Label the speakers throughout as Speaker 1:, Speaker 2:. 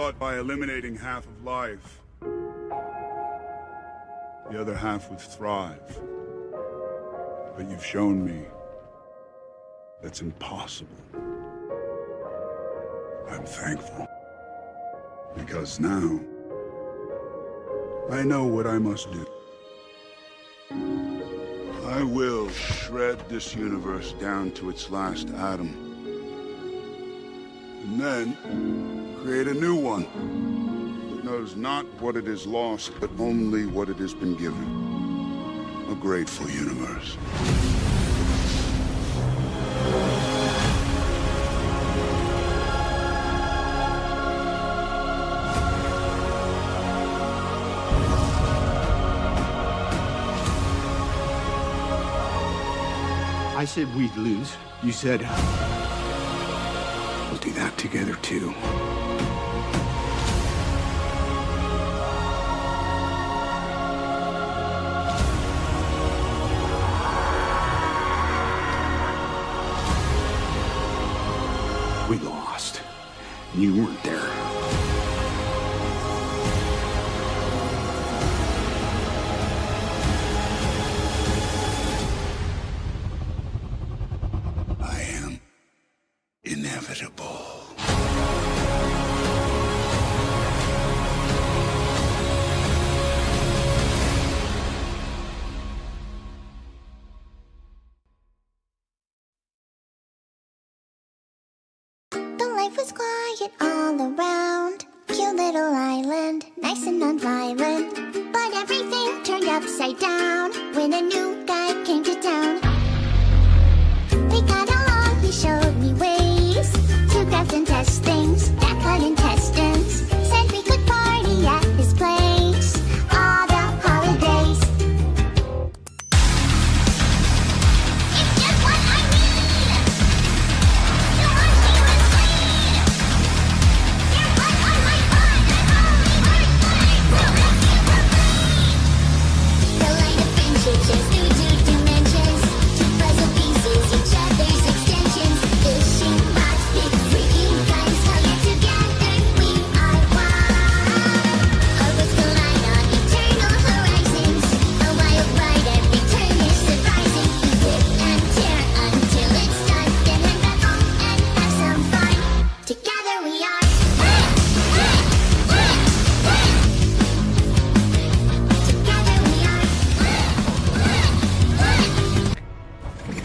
Speaker 1: thought by eliminating half of life, the other half would thrive. But you've shown me that's impossible. I'm thankful. Because now, I know what I must do. I will shred this universe down to its last atom. And then, create a new one that knows not what it is lost, but only what it has been given. A grateful universe.
Speaker 2: I said we'd lose. You said we'll do that together too. We lost. You weren't there.
Speaker 1: Inevitable.
Speaker 3: The life was quiet all around. Cute little island, nice and non-violent. But everything turned upside down when a new guy came to town. We got along, he showed me ways to craft and test things that cut intestines. Said we could party at his place all the holidays. It's just what I need. You want me to sleep. You're right on my butt. I've only heard words so the line of friendship shares through 2 dimensions. 2 puzzle pieces, each other's extensions. Fishing rods, big freaking guns. Held together, we are one. Our roads collide on eternal horizons. A wild ride, every turn is surprising. We rip and tear until it's done. Then head back home and have some fun. Together we are. Together we are.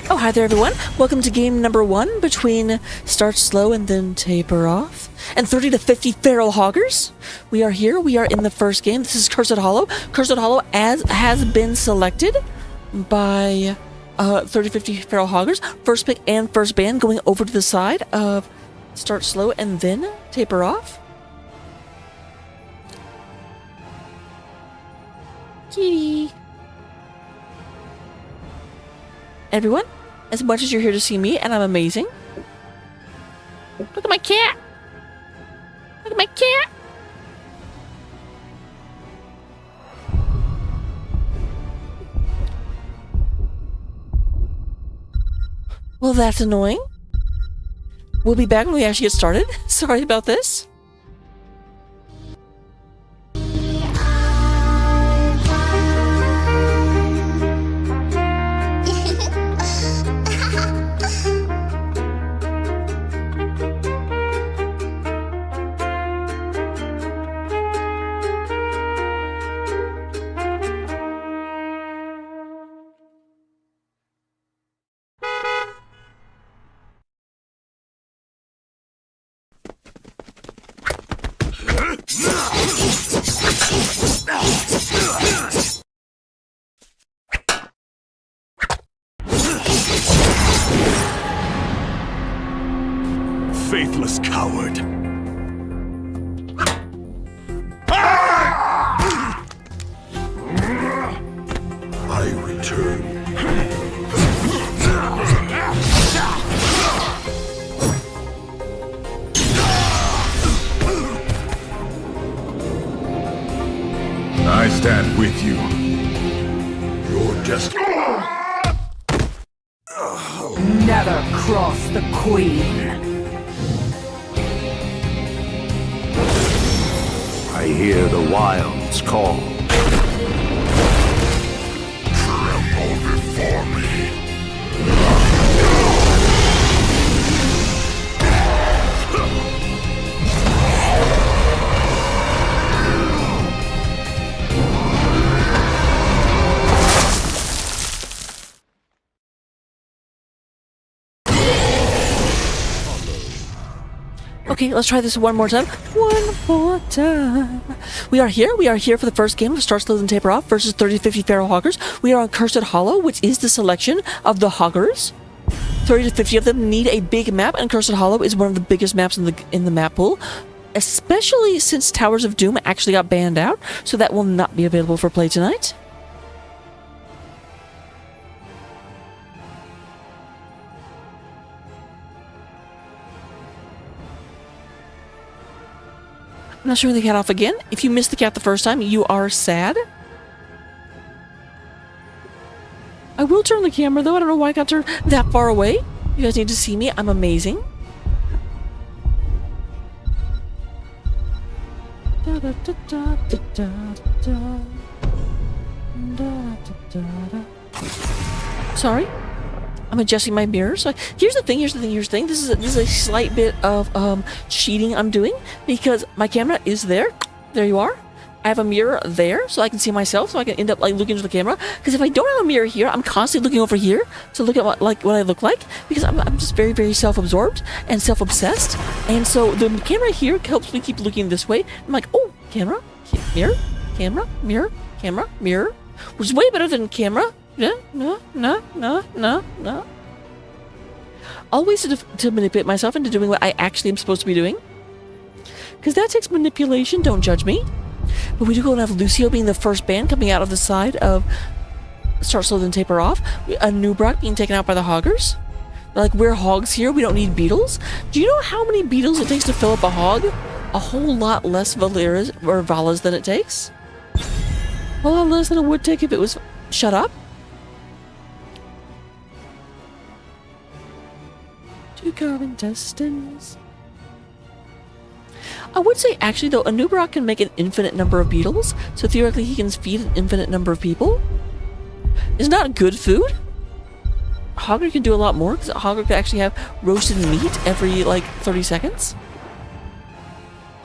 Speaker 4: Oh, hi there, everyone. Welcome to game number 1 between Start Slow and then Taper Off and 30 to 50 Feral Hoggers. We are here. We are in the first game. This is Cursed Hollow. Cursed Hollow has been selected by 30 50 Feral Hoggers. First pick and first ban going over to the side of Start Slow and then Taper Off. Kitty. Everyone, as much as you're here to see me, and I'm amazing. Look at my cat! Look at my cat! Well, that's annoying. We'll be back when we actually get started. Sorry about this.
Speaker 5: Faithless coward.
Speaker 1: I return. I stand with you. You're just...
Speaker 6: Never cross the Queen.
Speaker 5: I hear the wilds call.
Speaker 1: Tremble before me.
Speaker 4: Okay, let's try this one more time. One more time. We are here for the first game of Start Slow and Taper Off versus 30 to 50 Feral Hoggers. We are on Cursed Hollow, which is the selection of the Hoggers. 30 to 50 of them need a big map, and Cursed Hollow is one of the biggest maps in the map pool, especially since Towers of Doom actually got banned out, so that will not be available for play tonight. I'm not showing the cat off again. If you missed the cat the first time, you are sad. I will turn the camera though. I don't know why I got turned that far away. You guys need to see me. I'm amazing. Sorry. I'm adjusting my mirror. So here's the thing. This is a slight bit of cheating I'm doing because my camera is there. There you are. I have a mirror there so I can see myself, so I can end up like looking into the camera. Because if I don't have a mirror here, I'm constantly looking over here to look at what I look like, because I'm just very, very self-absorbed and self-obsessed. And so the camera here helps me keep looking this way. I'm like, oh, camera, mirror, camera, mirror, camera, mirror, which is way better than camera. No. Always to manipulate myself into doing what I actually am supposed to be doing. Because that takes manipulation, don't judge me. But we do go and have Lucio being the first band coming out of the side of Start Slow Then Taper Off. A Nubrock being taken out by the Hoggers. They're like, we're hogs here, we don't need beetles. Do you know how many beetles it takes to fill up a hog? A whole lot less Valeras or Valas than it takes. A lot less than it would take if it was... Shut up. Two carving intestines. I would say, actually, though, a Nubrock can make an infinite number of beetles, so theoretically he can feed an infinite number of people. It's not good food. Hogger can do a lot more, because Hogger can actually have roasted meat every, like, 30 seconds.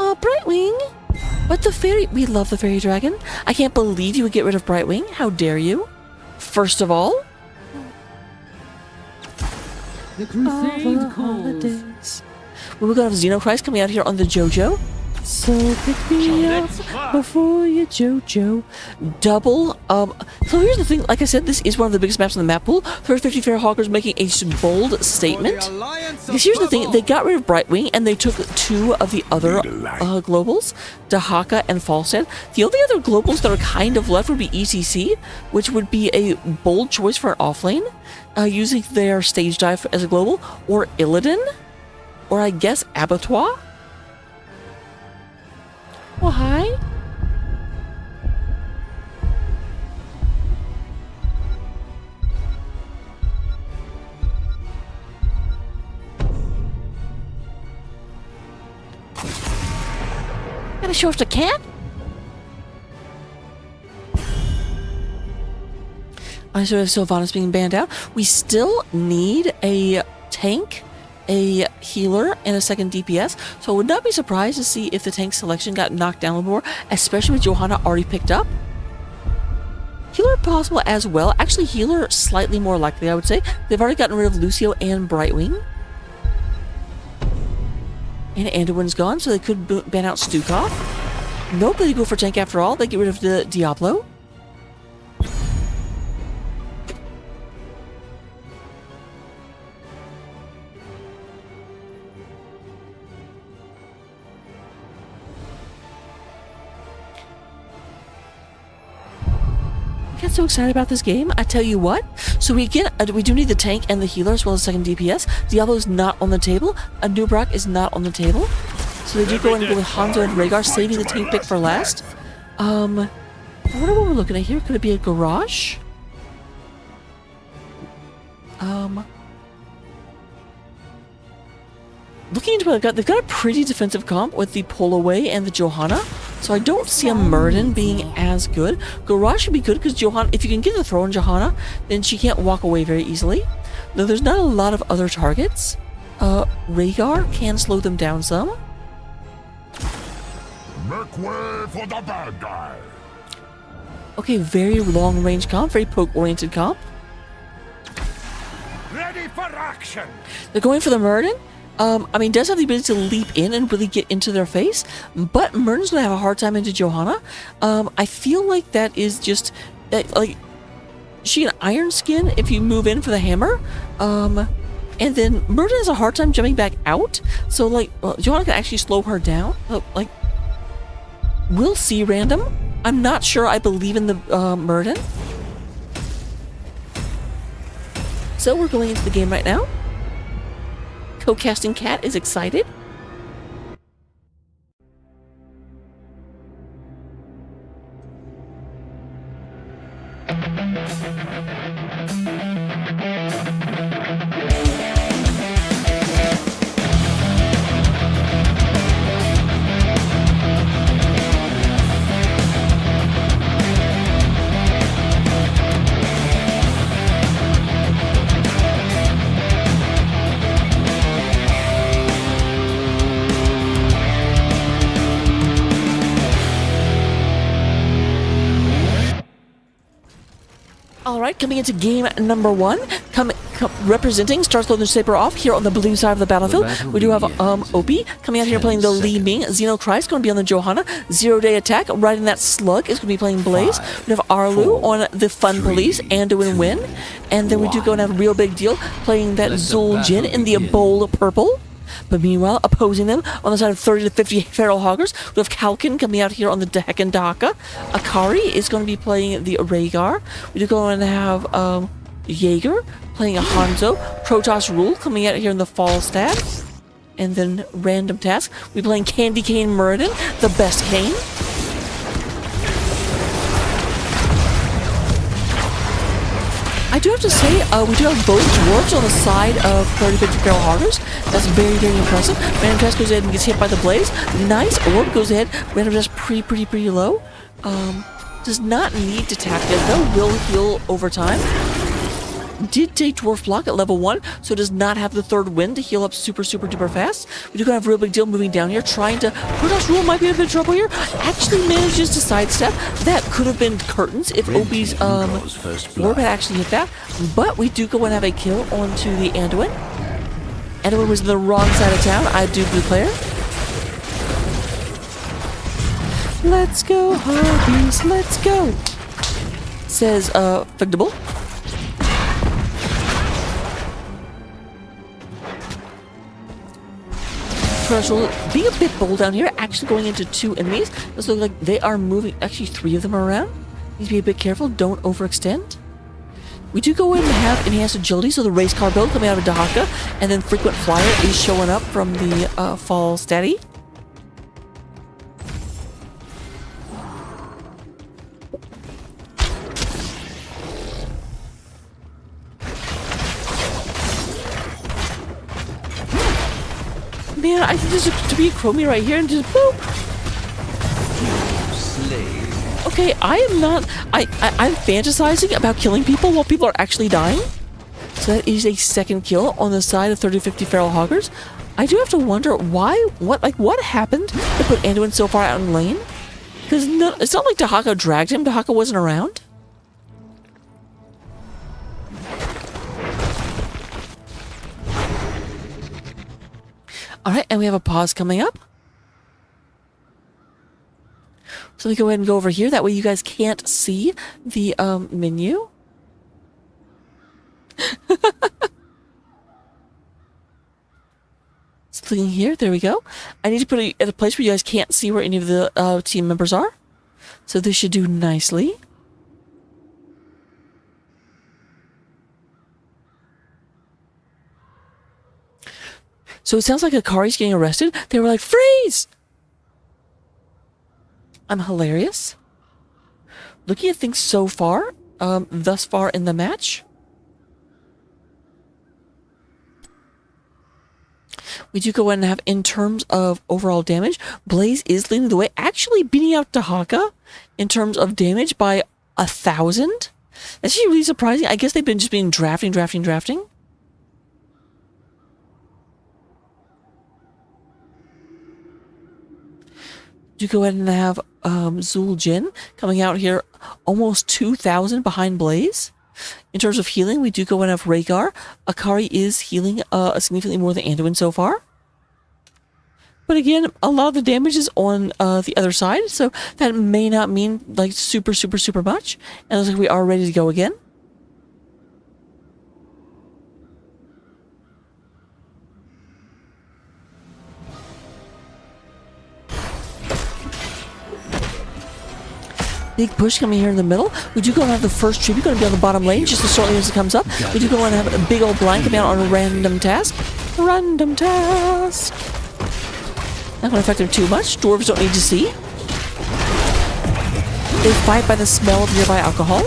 Speaker 4: Oh, Brightwing! But the fairy... We love the fairy dragon. I can't believe you would get rid of Brightwing. How dare you? First of all...
Speaker 6: The crusade calls.
Speaker 4: We're gonna have Xenochrist coming out here on the JoJo. So pick me up before you JoJo. Double, so here's the thing, like I said, this is one of the biggest maps in the map pool. 3050 Fair Hoggers making a bold statement. Because here's the thing, they got rid of Brightwing and they took two of the other globals, Dahaka and Falstad. The only other globals that are kind of left would be ETC, which would be a bold choice for an offlane, using their stage dive as a global, or Illidan, or I guess Abattoir. Well, hi. Gotta show off the cat? I sort of Sylvanas being banned out. We still need a tank, a healer, and a second DPS, so I would not be surprised to see if the tank selection got knocked down a little more, especially with Johanna already picked up. Healer possible as well. Actually, healer slightly more likely, I would say. They've already gotten rid of Lucio and Brightwing. And Anduin's gone, so they could ban out Stukov. Nope, they go for tank after all. They get rid of the Diablo. I get so excited about this game. I tell you what. So we do need the tank and the healer as well as second DPS. Diablo is not on the table. A Nubrock is not on the table. So they do go and go with Hanzo and Rhaegar, saving the tank pick for last. I wonder what we're looking at here. Could it be a garage? Looking into what they've got a pretty defensive comp with the Pull Away and the Johanna. So I don't see a Murden being as good. Garage should be good because Johanna, if you can get the throw on Johanna, then she can't walk away very easily. Though there's not a lot of other targets. Rhaegar can slow them down some.
Speaker 7: Make way for the bad guy.
Speaker 4: Okay, very long range comp, very poke oriented comp.
Speaker 7: Ready for action.
Speaker 4: They're going for the Murden. I mean, does have the ability to leap in and really get into their face, but Murden's gonna have a hard time into Johanna. I feel like that is just like she can Iron Skin if you move in for the hammer. And then Murden has a hard time jumping back out. So like, Johanna can actually slow her down. Like, we'll see. Random. I'm not sure. I believe in the Murden. So we're going into the game right now. Co-casting Cat is excited. Alright, coming into game number 1, representing Star Slow and Saber off here on the blue side of the battlefield. We do have Opie coming out here playing the Li Ming. Xeno Christ going to be on the Johanna. 0-day attack, riding that slug is going to be playing Blaze. We have Arlu on the Fun Police, Anduin Win. And then we do go and have Real Big Deal playing that Zul Jin in the bold purple. But meanwhile, opposing them on the side of 30 to 50 Feral Hoggers, we have Kalkin coming out here on the Dehek and Daka. Akari is going to be playing the Rhaegar. We do go and have Jaeger playing a Hanzo. Protoss Rule coming out here in the Falstad. And then Random Task. We're playing Candy Cane Murden, the best cane. I do have to say, we do have both dwarves on the side of 30-50 Feral Hoggers. That's very, very impressive. Random Test goes ahead and gets hit by the Blaze. Nice. Orb goes ahead. Random Test pretty low. Does not need to tap yet, though. Will heal over time. Did take Dwarf Block at level 1, so does not have the third wind to heal up super duper fast. We do have Real Big Deal moving down here, trying to... Protoss Rule might be in a bit of trouble here. Actually manages to sidestep. That could have been curtains if Opie's orb had actually hit that. But we do go and have a kill onto the Anduin. Anduin was on the wrong side of town. I do blue player. Let's go, Hoggers, let's go, says Figdable. Being a bit bold down here, actually going into 2 enemies. Does look like they are moving, actually 3 of them are around. Need to be a bit careful, don't overextend. We do go in and have enhanced agility, so the race car build coming out of Dahaka, and then frequent flyer is showing up from the fall steady. Man, I think there's to be a Chromie right here and just boop. Okay, I am not. I'm fantasizing about killing people while people are actually dying. So that is a second kill on the side of 30-50 Feral Hoggers. I do have to wonder why. What happened to put Anduin so far out in lane? Because it's not like Dahaka dragged him. Dahaka wasn't around. Alright, and we have a pause coming up. So let me go ahead and go over here. That way you guys can't see the menu. So looking here, there we go. I need to put it at a place where you guys can't see where any of the team members are. So this should do nicely. So it sounds like Akari's getting arrested. They were like, freeze! I'm hilarious. Looking at things so far, thus far in the match. We do go ahead and have, in terms of overall damage, Blaze is leading the way, actually beating out Dahaka in terms of damage by 1,000. That's actually really surprising. I guess they've been just being drafting. Do go ahead and have Zul Jin coming out here almost 2,000 behind Blaze. In terms of healing, we do go ahead and have Rhaegar. Akari is healing significantly more than Anduin so far. But again, a lot of the damage is on the other side, so that may not mean like super much. And it looks like we are ready to go again. Big push coming here in the middle. We do go and have the first tribute going to be on the bottom lane just as shortly as it comes up. We do go and have a big old blind coming out on a random task. Random task. Not going to affect them too much. Dwarves don't need to see. They fight by the smell of nearby alcohol.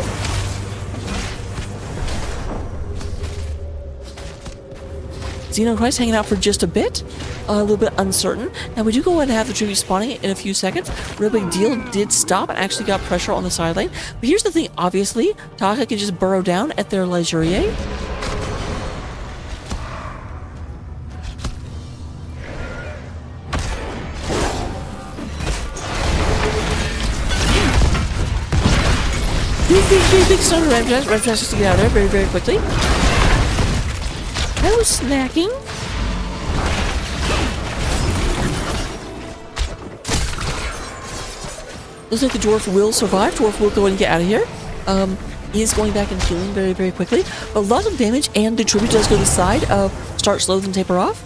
Speaker 4: Xenochrist hanging out for just a bit. A little bit uncertain. Now we do go ahead and have the tribute spawning in a few seconds. Real big deal did stop and actually got pressure on the side lane. But here's the thing, obviously, Taka can just burrow down at their leisure. Big stun red flash just to get out of there very quickly. No snacking. Looks like the dwarf will survive. Dwarf will go and get out of here. He is going back and healing very quickly. But lots of damage, and the tribute does go to the side of start slow then taper off.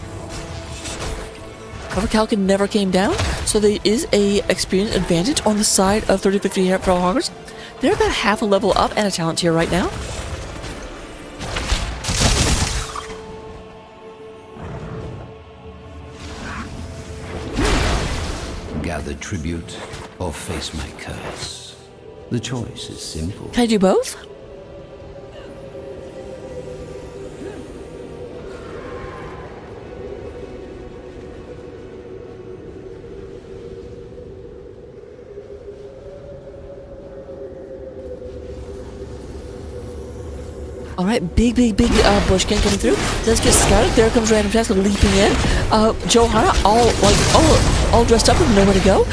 Speaker 4: However, Kalkin never came down, so there is a experience advantage on the side of 30-50 Feral Hoggers. They're about half a level up and a talent tier right now.
Speaker 8: Gather tribute or face my curse. The choice is simple.
Speaker 4: Can I do both? All right, big bush gang coming through. Does get scouted. There comes random task leaping in. Johanna all dressed up with nowhere to go.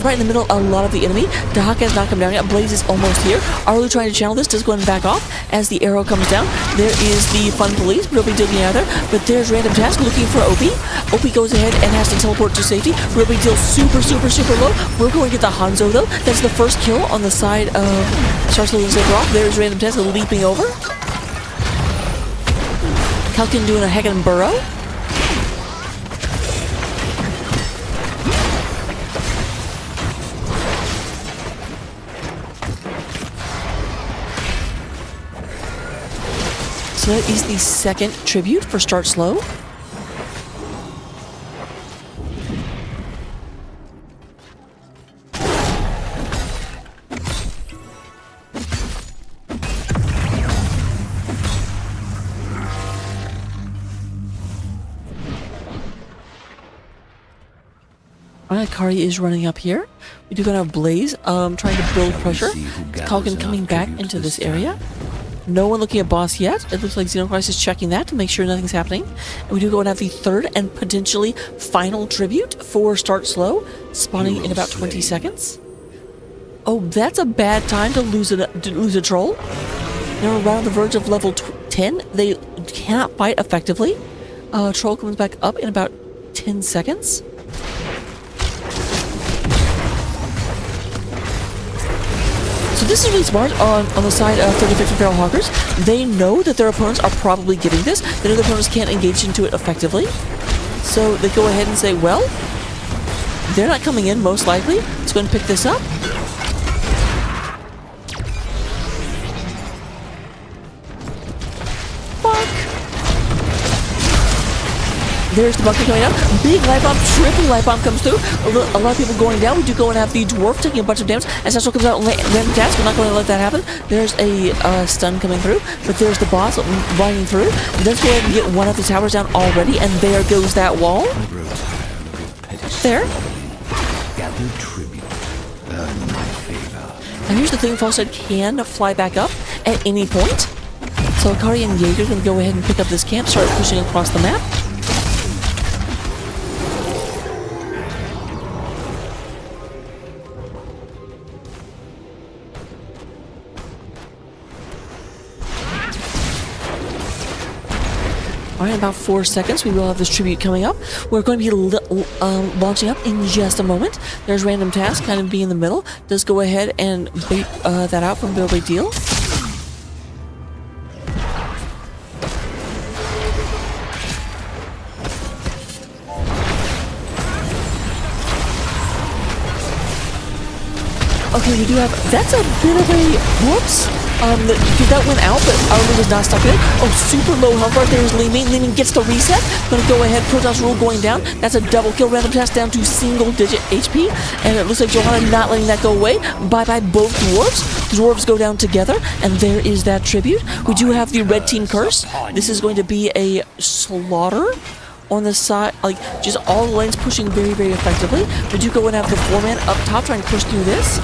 Speaker 4: Right in the middle, a lot of the enemy. Dahaka has not come down yet. Blaze is almost here. Arlu trying to channel this. Does go ahead and back off as the arrow comes down. There is the fun police. Ruby digging out there. But there's random task looking for Opie. Opie goes ahead and has to teleport to safety. Ruby deals super low. We're going to get the Hanzo though. That's the first kill on the side of Sarslow and Sephiroth. There's random task leaping over. Kalkin doing a heckin' burrow. So that is the second tribute for Start Slow. Akari is running up here. We do have Blaze trying to build pressure. Kalkin coming back into this area. No one looking at boss yet. It looks like Xenochrist is checking that to make sure nothing's happening. And we do go and have the third and potentially final tribute for Start Slow, spawning in about 20 seconds. Oh, that's a bad time to lose a troll. They're around the verge of level 10. They cannot fight effectively. Troll comes back up in about 10 seconds. So this is really smart on the side of 30-50 Feral Hoggers. They know that their opponents are probably getting this. They know their opponents can't engage into it effectively. So they go ahead and say, well, they're not coming in most likely. Let's go ahead and pick this up. there's the bunker coming out. Big light bomb, triple light bomb comes through. A lot of people going down. We do go and have the dwarf taking a bunch of damage. As Astral comes out, random task. We're not going to let that happen. There's a stun coming through, but there's the boss blinding through. Let's go ahead and get one of the towers down already, and there goes that wall. There.
Speaker 8: Gather tribute. Earn my favor.
Speaker 4: And here's the thing, Falsehead can fly back up at any point. So Akari and Jaeger can go ahead and pick up this camp, start pushing across the map. Alright, in about 4 seconds, we will have this tribute coming up. We're going to be launching up in just a moment. There's random task, kind of be in the middle. Does go ahead and bait that out from Bill Big Deal. Okay, we do have, that's a bit of a, whoops. That went out, but Armin was not stuck in it. Oh, super low health bar. There's Leeming. Leeming gets the reset. Gonna go ahead. Protoss rule going down. That's a double kill. Random task down to single digit HP. And it looks like Johanna not letting that go away. Bye-bye both dwarves. The dwarves go down together. And there is that tribute. We do have the red team curse. This is going to be a slaughter on the side. Like, just all the lanes pushing very, very effectively. We do go and have the 4-man up top trying to push through this.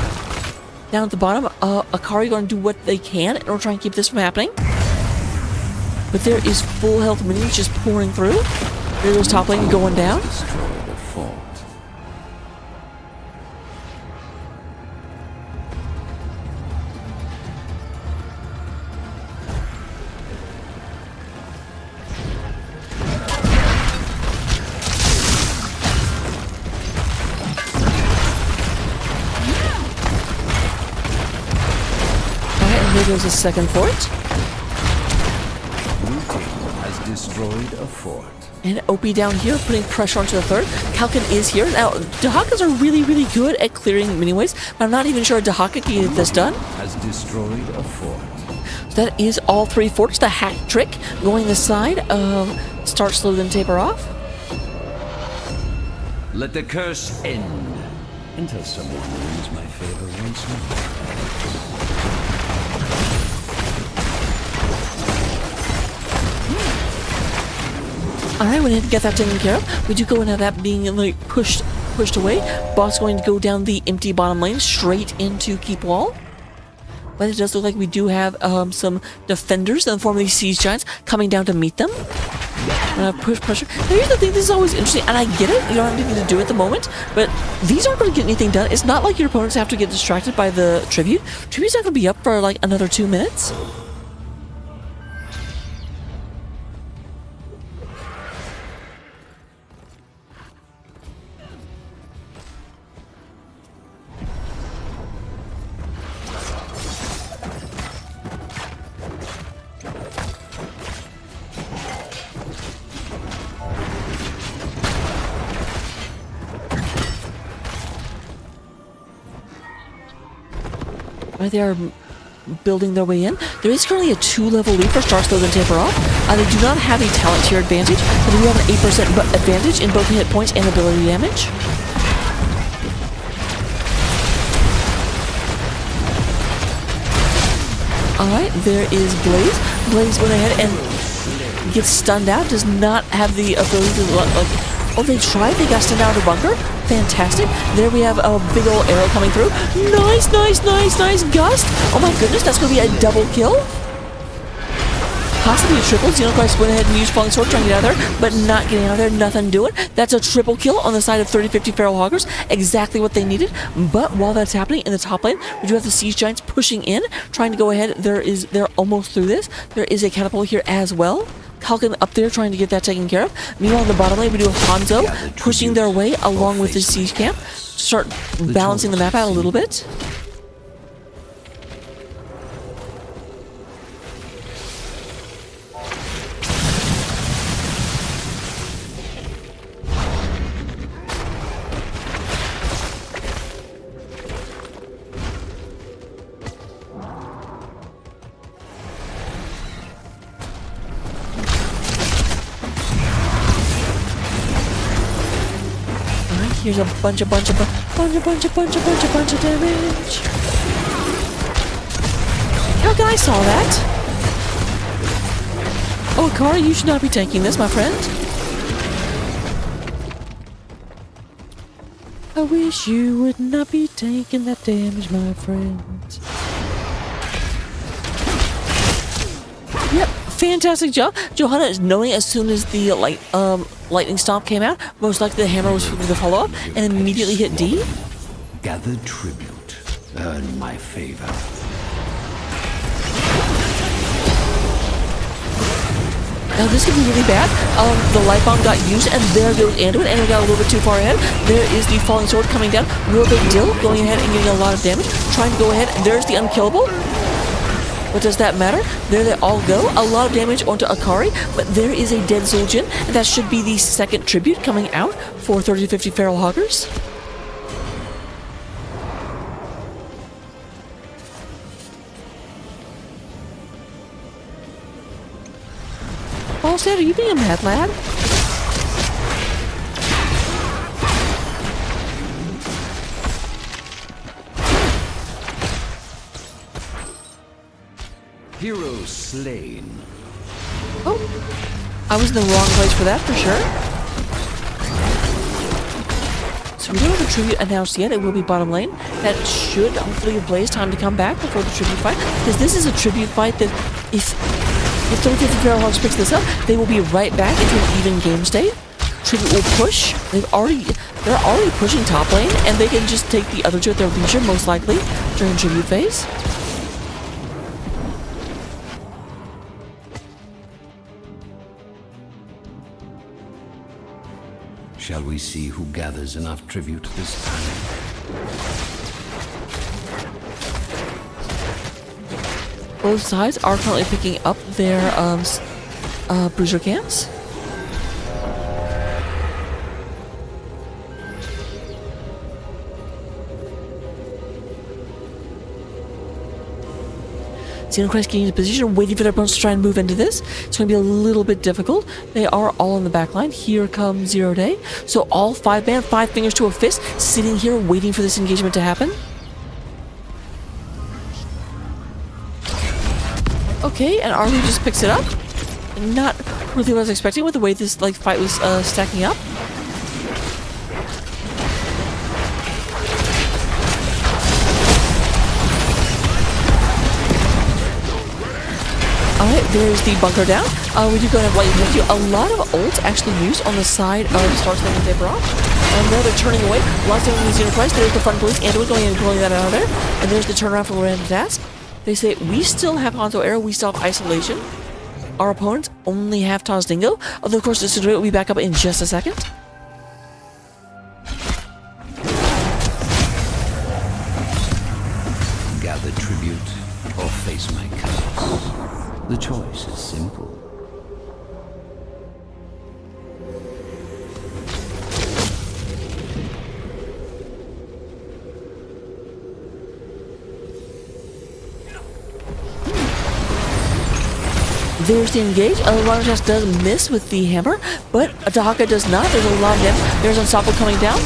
Speaker 4: Down at the bottom, Akari going to do what they can in order to try and keep this from happening. But there is full health minions just pouring through. There goes top lane going down. There goes a second fort.
Speaker 8: Blue team has destroyed a fort.
Speaker 4: And OP down here, putting pressure onto the third. Kalkin is here. Now, Dahakas are really, really good at clearing mini-waves, but I'm not even sure Dahaka can get this done.
Speaker 8: Has destroyed a fort.
Speaker 4: So that is all 3 forts. The hack trick going this side. Start slow, then taper off.
Speaker 8: Let the curse end until someone wins my favor once more.
Speaker 4: Alright, we need to get that taken care of. We do go and have that being like pushed away. Boss going to go down the empty bottom lane straight into keep wall. But it does look like we do have some defenders in the form of these siege giants coming down to meet them. Push pressure. Now here's the thing, this is always interesting, and I get it, you don't have anything to do at the moment, but these aren't going to get anything done. It's not like your opponents have to get distracted by the tribute. Tribute's not going to be up for like another 2 minutes. They are building their way in. There is currently a 2-level lead for Star Slow and Taper Off. They do not have a talent tier advantage, but they do have an 8% advantage in both hit points and ability damage. Alright, there is Blaze. Blaze went ahead and gets stunned out. Does not have the ability to like. Oh, they tried. They got stunned out of the bunker. Fantastic. There we have a big old arrow coming through. Nice, nice, nice, nice gust. Oh my goodness, that's going to be a double kill. Possibly a triple. Xenochrist went ahead and used Falling Sword trying to get out of there, but not getting out of there. Nothing doing. That's a triple kill on the side of 30-50 Feral Hoggers. Exactly what they needed. But while that's happening in the top lane, we do have the Siege Giants pushing in, trying to go ahead. They're almost through this. There is a catapult here as well. Kalkin up there trying to get that taken care of. Meanwhile, in the bottom lane, we do have Hanzo pushing their way along with the siege camp. Start balancing the map out a little bit. Here's a bunch of damage. How can I saw that? Oh, Akari, you should not be taking this, my friend. I wish you would not be taking that damage, my friend. Yep, fantastic job. Johanna is knowing as soon as the lightning stomp came out, most likely the hammer was the follow-up, and immediately hit D.
Speaker 8: Gather tribute. Earn my favor.
Speaker 4: Now this could be really bad. The light bomb got used, and there goes Anduin. Anduin got a little bit too far ahead. There is the falling sword coming down. Real big deal, going ahead and getting a lot of damage. Trying to go ahead, and there's the unkillable. But does that matter? There they all go. A lot of damage onto Akari, but there is a dead Soul Jin, and that should be the second tribute coming out for 30 to 50 Feral Hoggers. Falstad, are you being a mad lad?
Speaker 8: Hero slain.
Speaker 4: Oh, I was in the wrong place for that, for sure. So we don't have a tribute announced yet. It will be bottom lane. That should hopefully give Blaze time to come back before the tribute fight, because this is a tribute fight that if 30 Feral Hogs picks this up, they will be right back into an even game state. Tribute will push. They're already pushing top lane, and they can just take the other two at their leisure, most likely, during tribute phase.
Speaker 8: Shall we see who gathers enough tribute this time?
Speaker 4: Both sides are currently picking up their bruiser cams. Xenochrist getting into position, waiting for their opponents to try and move into this. It's going to be a little bit difficult. They are all in the back line. Here comes Zero Day. So all 5-man, 5 fingers to a fist, sitting here waiting for this engagement to happen. Okay, and Arlu just picks it up. Not really what I was expecting with the way this fight was stacking up. Alright, there's the bunker down. We do go and have Light Rescue. A lot of ults actually used on the side of Star Sling and Taper off. And there they're turning away. Lots of damage in Xenochrist. There's the Fun Police. Anduin going in and pulling that out of there. And there's the turnaround from a random task. They say, we still have Hanzo Arrow, we still have Isolation. Our opponents only have Taz Dingo. Although, of course, this will be back up in just a second.
Speaker 8: Gather tribute or face my curse. The choice is simple.
Speaker 4: There's the engage. Ranatas does miss with the hammer, but Dahaka does not. There's a lot of damage. There's Unstoppable coming down.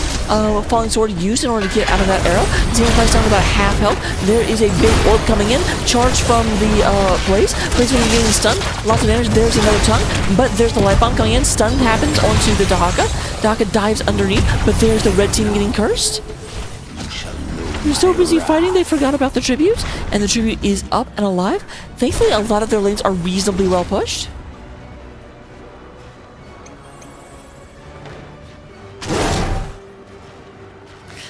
Speaker 4: Falling Sword used in order to get out of that arrow. Xenochrist down to about half health. There is a big orb coming in. Charge from the Blaze. Blaze going to be getting stunned. Lots of damage. There's another tongue, but there's the light bomb coming in. Stun happens onto the Dahaka. Dahaka dives underneath, but there's the red team getting cursed. They're so busy fighting, they forgot about the tribute, and the tribute is up and alive. Thankfully, a lot of their lanes are reasonably well pushed.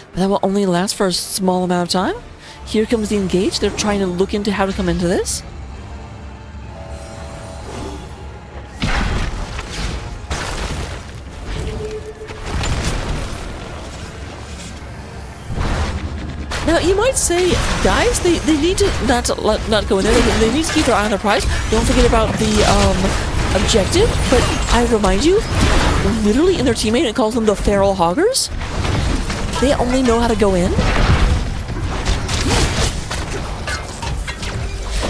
Speaker 4: But that will only last for a small amount of time. Here comes the engage. They're trying to look into how to come into this. Now, you might say, guys, they need to not go in there. They need to keep their eye on their prize. Don't forget about the objective. But I remind you, literally in their teammate, it calls them the Feral Hoggers. They only know how to go in.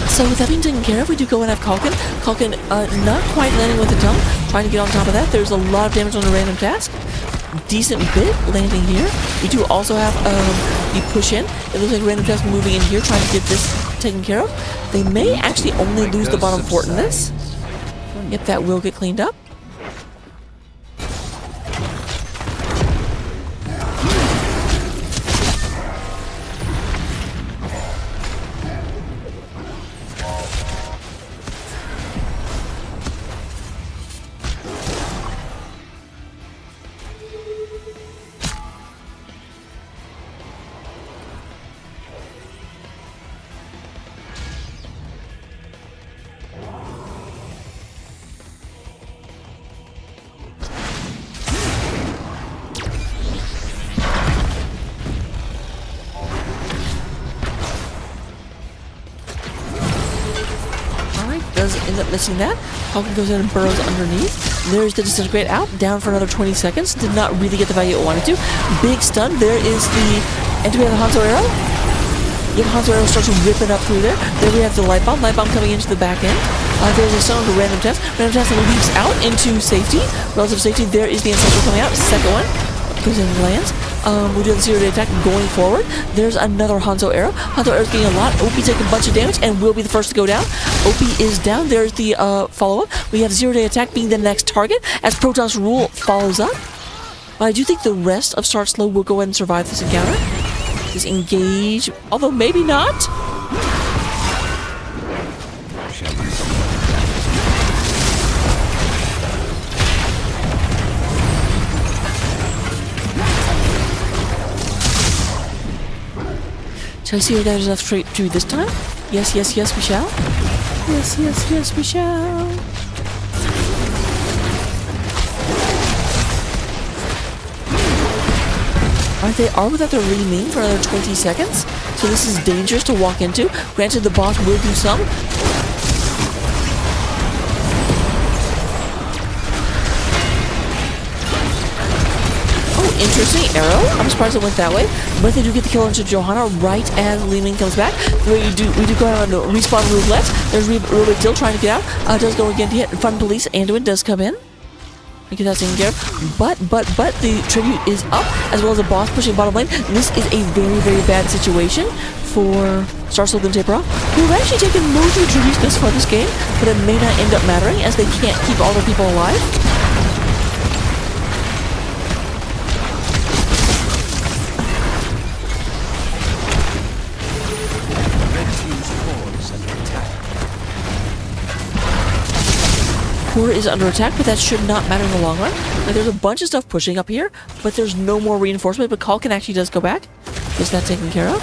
Speaker 4: So with that being taken care of, we do go and have Kalkin. Kalkin not quite landing with the tongue, trying to get on top of that. There's a lot of damage on the random task. decent bit landing here. We do also have the push in. It looks like random test moving in here, trying to get this taken care of. They may actually only lose the bottom fort in this. Yep, that will get cleaned up. Does end up missing that. Hoggers goes in and burrows underneath. There's the disintegrate out, down for another 20 seconds. Did not really get the value it wanted to. Big stun. There is the... And do we have the Hanzo arrow? Yep, Hanzo arrow starts ripping up through there. There we have the light bomb. Light bomb coming into the back end. There's a stun to random test. Random test leaps out into safety. Relative safety. There is the ancestral coming out. Second one. Goes in and lands. We do have the zero-day attack going forward. There's another Hanzo arrow. Hanzo arrow's getting a lot. Opie taking a bunch of damage and will be the first to go down. Opie is down. There's the follow-up. We have zero-day attack being the next target as Protoss Rule follows up. But I do think the rest of Start Slow will go ahead and survive this encounter. Disengage, although maybe not. Shall I see what that is enough straight to this time? Yes, yes, yes, we shall. Yes, yes, yes, we shall. Alright, they are without their re-mean for another 20 seconds. So this is dangerous to walk into. Granted, the boss will do some. Interesting arrow. I'm surprised it went that way, but they do get the kill into Johanna right as Li-Ming comes back. We do go on the respawn roulette. There's Ruby still trying to get out. Does go again to hit Fun Police. Anduin does come in. Get that taken care of. But the tribute is up as well as the boss pushing bottom lane. This is a very, very bad situation for Starslow and Taper off, who have actually taken most of the tributes this far this game, but it may not end up mattering as they can't keep all their people alive. Core is under attack, but that should not matter in the long run. Like, there's a bunch of stuff pushing up here, but there's no more reinforcement. But Kalkin actually does go back. Is that taken care of?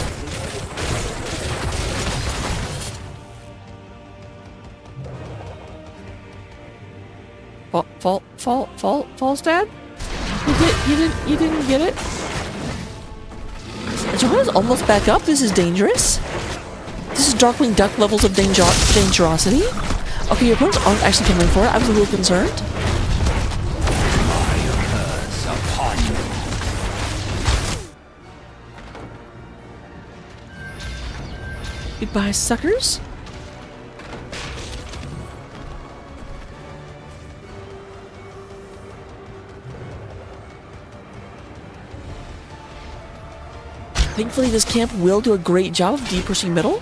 Speaker 4: False dad? You didn't get it? Johanna's almost back up. This is dangerous. This is Darkwing Duck levels of dangerosity. Okay, your opponents aren't actually coming for it. I was a little concerned. Goodbye, suckers. Thankfully, this camp will do a great job of deep pushing middle.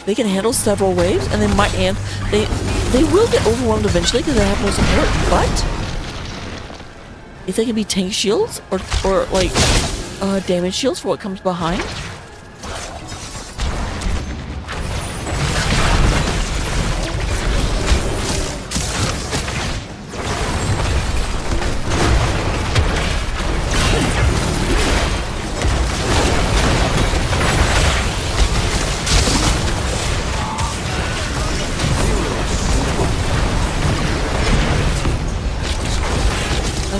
Speaker 4: They can handle several waves, and they might they will get overwhelmed eventually because they have no support. But if they can be tank shields or like damage shields for what comes behind.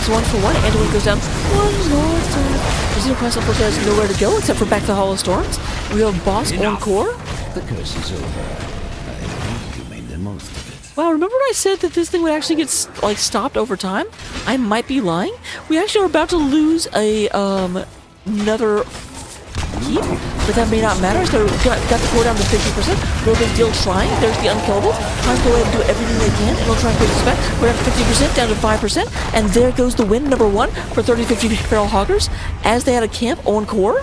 Speaker 4: One for one, Anduin goes down. One more time. Zero Quest unfortunately has nowhere to go except for back to Hollow Storms. We have boss on core.
Speaker 8: The curse is over. I hope you made the most of it.
Speaker 4: Wow, remember when I said that this thing would actually get stopped over time? I might be lying. We actually are about to lose a another keep, but that may not matter. So got the core down to 50%. No big deal trying. There's the unkillables. Trying to go ahead and do everything they can, and they'll try and put this back. We're at 50% down to 5%, and there goes the win number 1 for 3050 Feral Hoggers as they had a camp on core.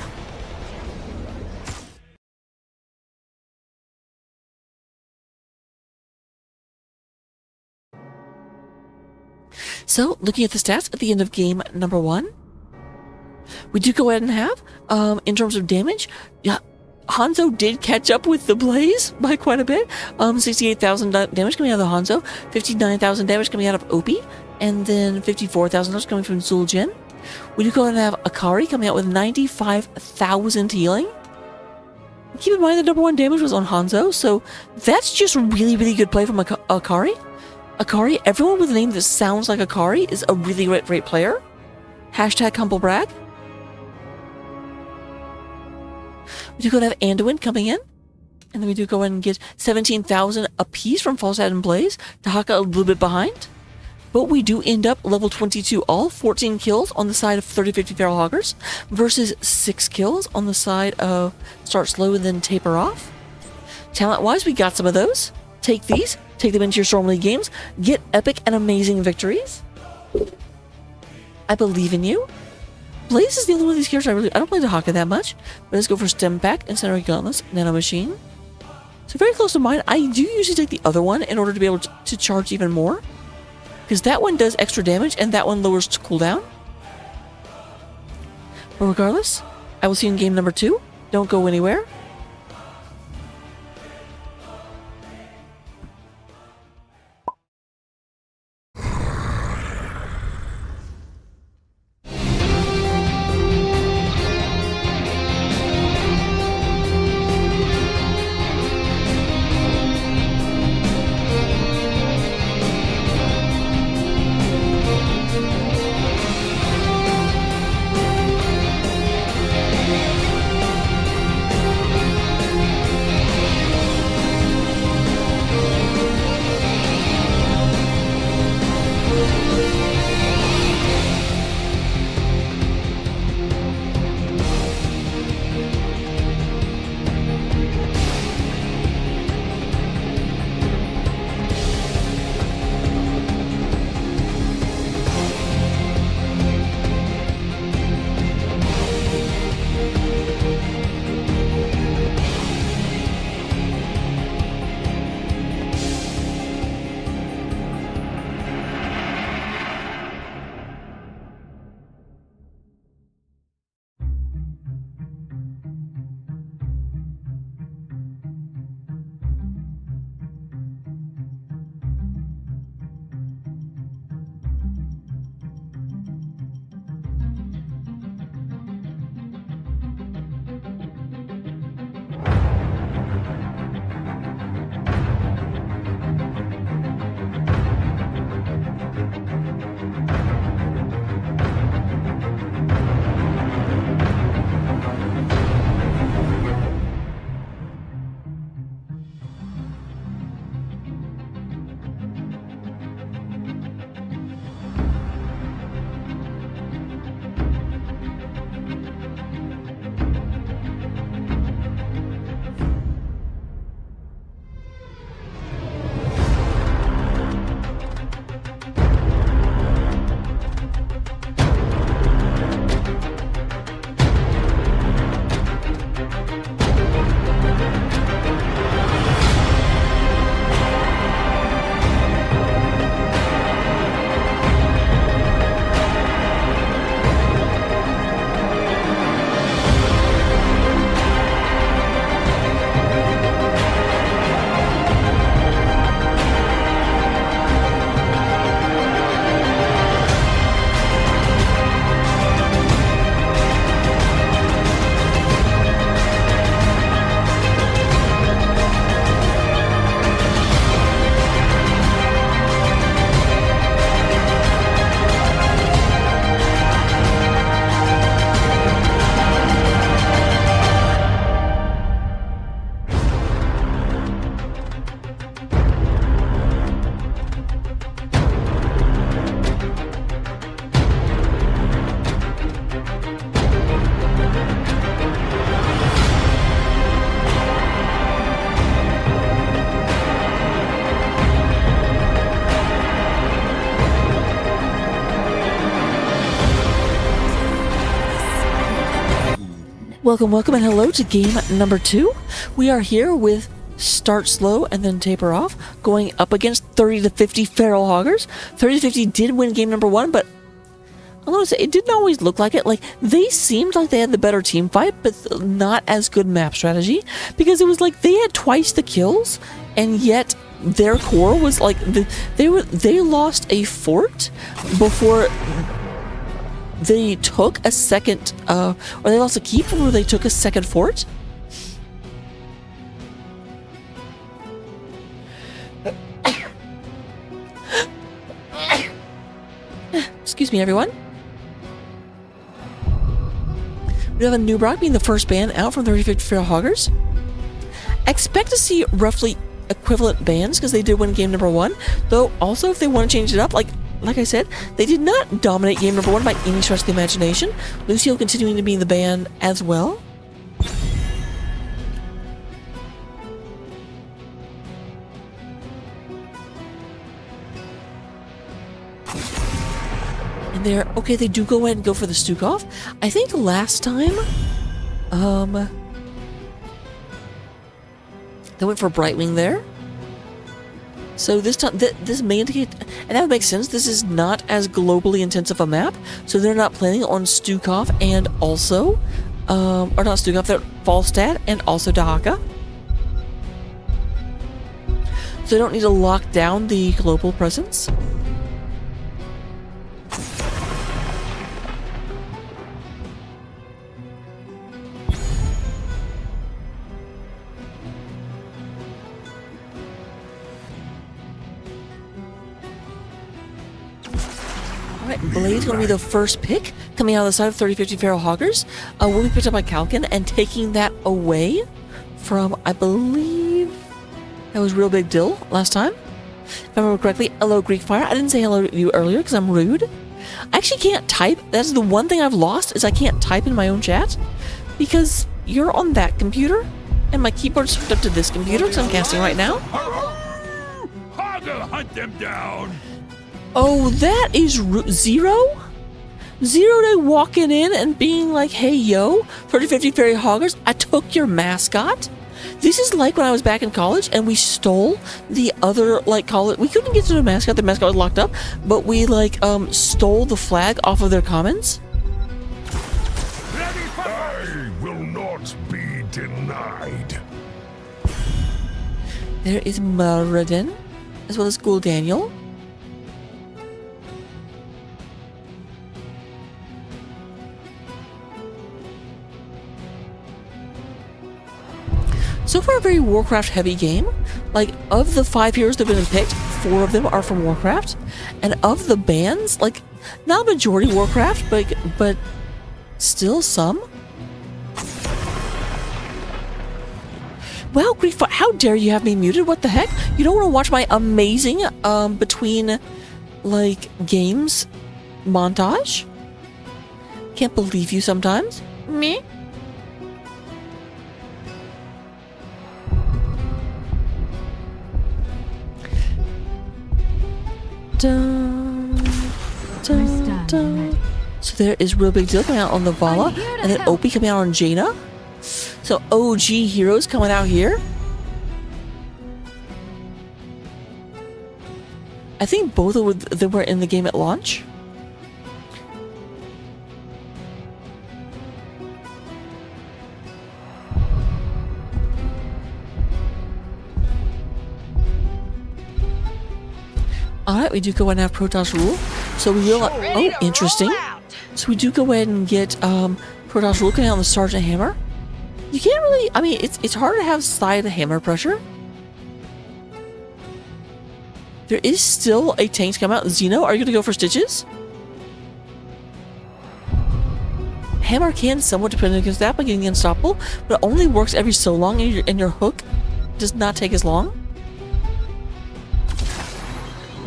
Speaker 4: So, looking at the stats at the end of game number 1, we do go ahead and have, in terms of damage, yeah, Hanzo did catch up with the Blaze by quite a bit. 68,000 damage coming out of the Hanzo, 59,000 damage coming out of Opie, and then 54,000 coming from Zuljin. We do go ahead and have Akari coming out with 95,000 healing. Keep in mind the number 1 damage was on Hanzo, so that's just really, really good play from Akari. Akari, everyone with a name that sounds like Akari is a really great player. Hashtag humble brag. We do go and have Anduin coming in. And then we do go in and get 17,000 apiece from Falstad and Blaze. Tahaka a little bit behind. But we do end up level 22 all, 14 kills on the side of 3050 Feral Hoggers versus 6 kills on the side of Start Slow and then Taper Off. Talent-wise, we got some of those. Take these, take them into your Storm League games, get epic and amazing victories. I believe in you. Blaze is the only one of these characters I don't play Tahaka that much, but let's go for Stem Pack, Incendiary Gauntlets, Nano Machine. So very close to mine. I do usually take the other one in order to be able to charge even more, because that one does extra damage and that one lowers cooldown. But regardless, I will see you in game number 2. Don't go anywhere. Welcome, welcome, and hello to game number 2. We are here with Start Slow and then Taper Off, going up against 30 to 50 Feral Hoggers. 30 to 50 did win game number 1, but I'm going to say it didn't always look like it. Like, they seemed like they had the better team fight, but not as good map strategy, because it was like they had twice the kills, and yet their core was like they lost a fort before they took a second, or they lost a keep before they took a second fort. Excuse me, everyone. We have a New Brock being the first ban out from 30-50 Feral Hoggers. Expect to see roughly equivalent bans because they did win game number 1. Though, also, if they want to change it up, like I said, they did not dominate game number 1 by any stretch of the imagination. Lucio continuing to be in the ban as well. And they're okay. They do go ahead and go for the Stukov. I think last time, they went for Brightwing there. So this time, this may indicate, and that would make sense, this is not as globally intensive a map, so they're not planning on Stukov and also, or not Stukov, they're Falstad and also Dahaka. So they don't need to lock down the global presence. Blade's going to be the first pick coming out of the side of 30-50 Feral Hoggers. Will be picked up by Kalkin and taking that away from, I believe, that was Real Big Dill last time. If I remember correctly, hello Greek Fire. I didn't say hello to you earlier because I'm rude. I actually can't type. That's the one thing I've lost is I can't type in my own chat because you're on that computer and my keyboard's hooked up to this computer because I'm casting right now.
Speaker 7: Hogger, hunt them down!
Speaker 4: Oh, that is Zero? Zero Day walking in and being like, hey, yo, 30-50 Fairy Hoggers, I took your mascot? This is like when I was back in college and we stole the other, like, college. We couldn't get to the mascot was locked up, but we, like, stole the flag off of their commons.
Speaker 7: I will not be denied.
Speaker 4: There is Muradin, as well as Ghoul Daniel. So far, a very Warcraft-heavy game. Like, of the 5 heroes that have been picked, 4 of them are from Warcraft. And of the bans, like, not a majority Warcraft, but still some. Wow, Greek, how dare you have me muted? What the heck? You don't want to watch my amazing, between, like, games montage? Can't believe you sometimes. Meh. Dun, dun, dun. So there is Real Big Deal coming out on the Vala, and then Opie coming out on Jaina. So OG heroes coming out here. I think both of them were in the game at launch. Alright, we do go ahead and have Protoss rule. So we will, oh, interesting. So we do go ahead and get Protoss rule coming out on the Sergeant Hammer. You can't really, I mean, it's hard to have side hammer pressure. There is still a tank to come out. Xeno, are you going to go for Stitches? Hammer can somewhat depend against that by getting unstoppable, but it only works every so long, and your hook does not take as long.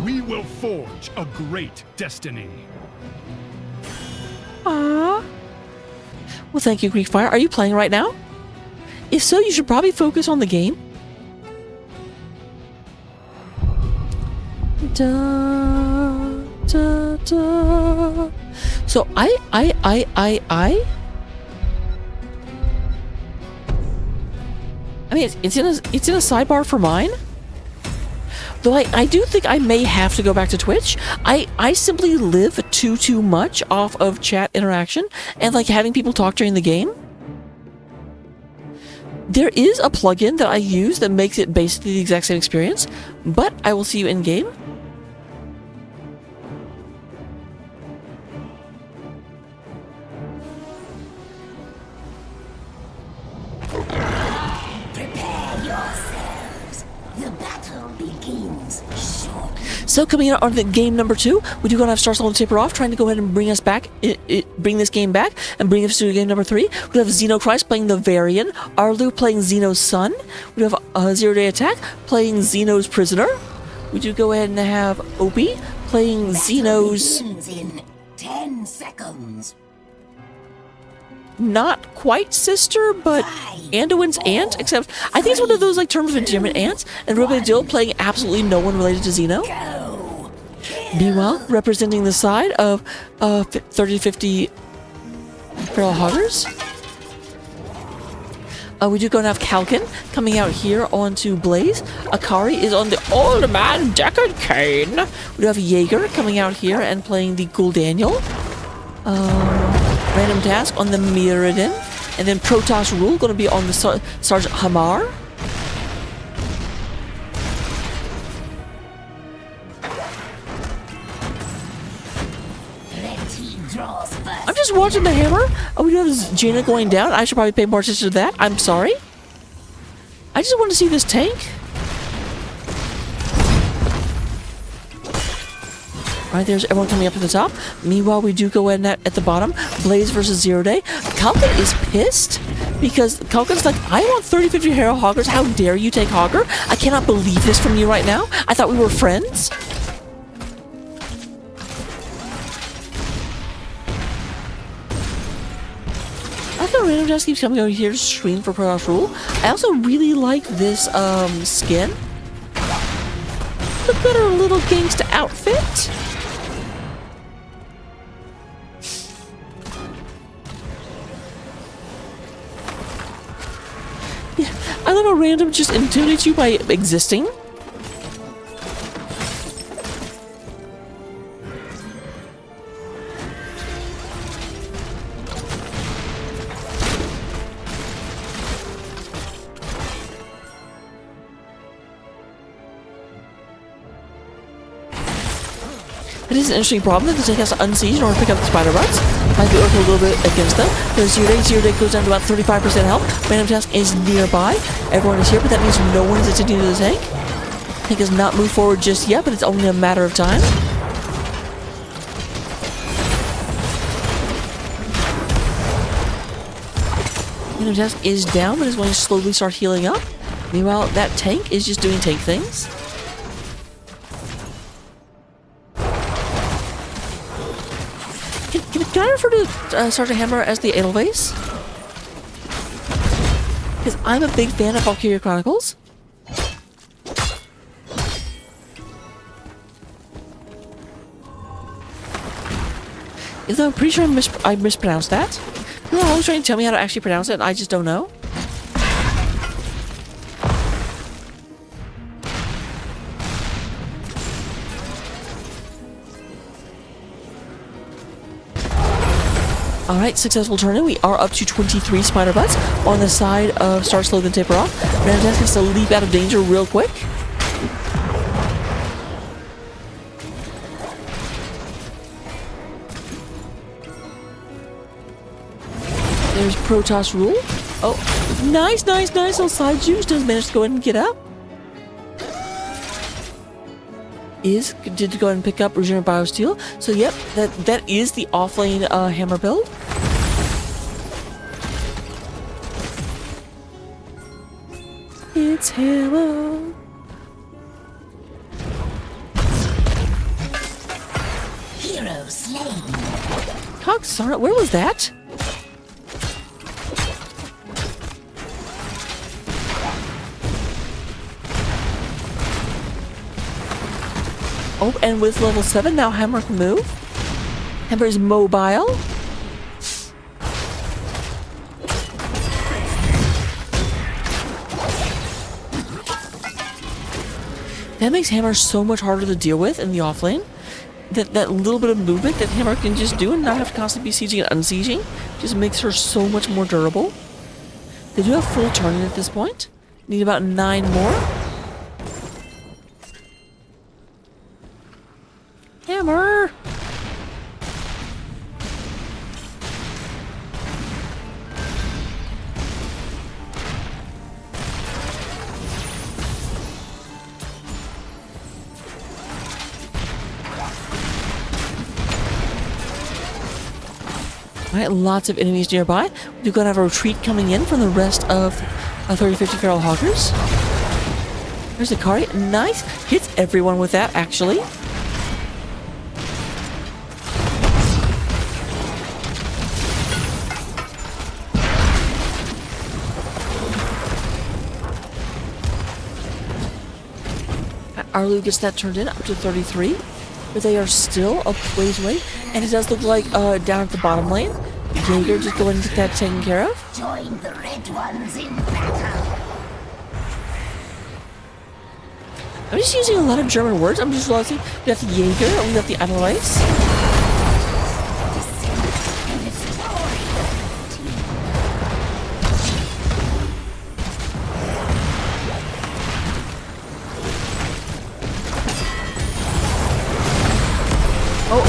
Speaker 7: We will forge a great destiny.
Speaker 4: Aww. Well, thank you, Greek Fire. Are you playing right now? If so, you should probably focus on the game. Da, da, da. So mean, it's in a sidebar for mine. Though I do think I may have to go back to Twitch. I simply live too much off of chat interaction and like having people talk during the game. There is a plugin that I use that makes it basically the exact same experience, but I will see you in game.
Speaker 3: Prepare yourselves. The battle begins shortly.
Speaker 4: So coming out on the game number 2, we do going to have Star Soldier Taper Off, trying to go ahead and bring us back, bring this game back, and bring us to game number 3. We have Xenochrist playing the Varian, Arlu playing Xeno's son. We have Zero Day Attack playing Xeno's prisoner. We do go ahead and have Opie playing Xeno's
Speaker 3: Begins in 10 seconds.
Speaker 4: not quite sister, but Anduin's aunt, except I think it's one of those like terms of endearment aunts, and Ruby Dill playing absolutely no one related to Xeno. Meanwhile, representing the side of 30-50 Feral Hoggers, we do go and have Kalkin coming out here onto Blaze. Akari is on the Old Man Deckard Kane. We do have Jaeger coming out here and playing the Ghoul Daniel. Random Task on the Mirrodin. And then Protoss Rule going to be on the Sergeant Hamar. I'm just watching the hammer. Oh, we do have Jaina going down. I should probably pay more attention to that. I'm sorry. I just want to see this tank. Alright, there's everyone coming up at the top. Meanwhile, we do go in at the bottom. Blaze versus Zero Day. Kalkin is pissed because Kalkin's like, I want 30-50 Hero Hoggers. How dare you take Hogger? I cannot believe this from you right now. I thought we were friends. I thought Random Task keeps coming over here to stream for Protoss Rule. I also really like this skin. Look at her little gangsta outfit. Yeah, I love how Random just intimidates you by existing. It is an interesting problem that the tank has to unsiege in order to pick up the spider bots. Might be working a little bit against them. There's Zero Day goes down to about 35% health. Random Task is nearby. Everyone is here, but that means no one is attending to the tank. Tank has not moved forward just yet, but it's only a matter of time. Random Task is down, but is going to slowly start healing up. Meanwhile, that tank is just doing tank things. Can I refer to Sergeant Hammer as the Edelweiss? Because I'm a big fan of Valkyria Chronicles. Although I'm pretty sure I mispronounced that. People are always trying to tell me how to actually pronounce it, and I just don't know. Alright, successful turn-in. We are up to 23 spider butts on the side of Star Slogan Taper Off. Random Task has to leap out of danger real quick. There's Protoss Rule. Oh, nice. Little side juice does manage to go ahead and get up. Did go ahead and pick up Regenerate Biosteel. So yep, that is the offlane hammer build. It's hammer.
Speaker 3: Hero slain.
Speaker 4: Cogsarn, where was that? Oh, and with level 7, now Hammer can move. Hammer is mobile. That makes Hammer so much harder to deal with in the offlane. That little bit of movement that Hammer can just do and not have to constantly be sieging and unsieging just makes her so much more durable. They do have full turning at this point. Need about 9 more. Hammer! Alright, lots of enemies nearby. We're going to have a retreat coming in from the rest of 3050 Feral Hoggers. There's Akari. Nice. Hits everyone with that, actually. Arlu gets that turned in up to 33. But they are still a ways away. And it does look like down at the bottom lane, Jaeger just going to get that taken care of.
Speaker 3: Join the red ones in battle.
Speaker 4: I'm just using a lot of German words. I'm just realizing we got the Jaeger and we got the Analyze. Oh,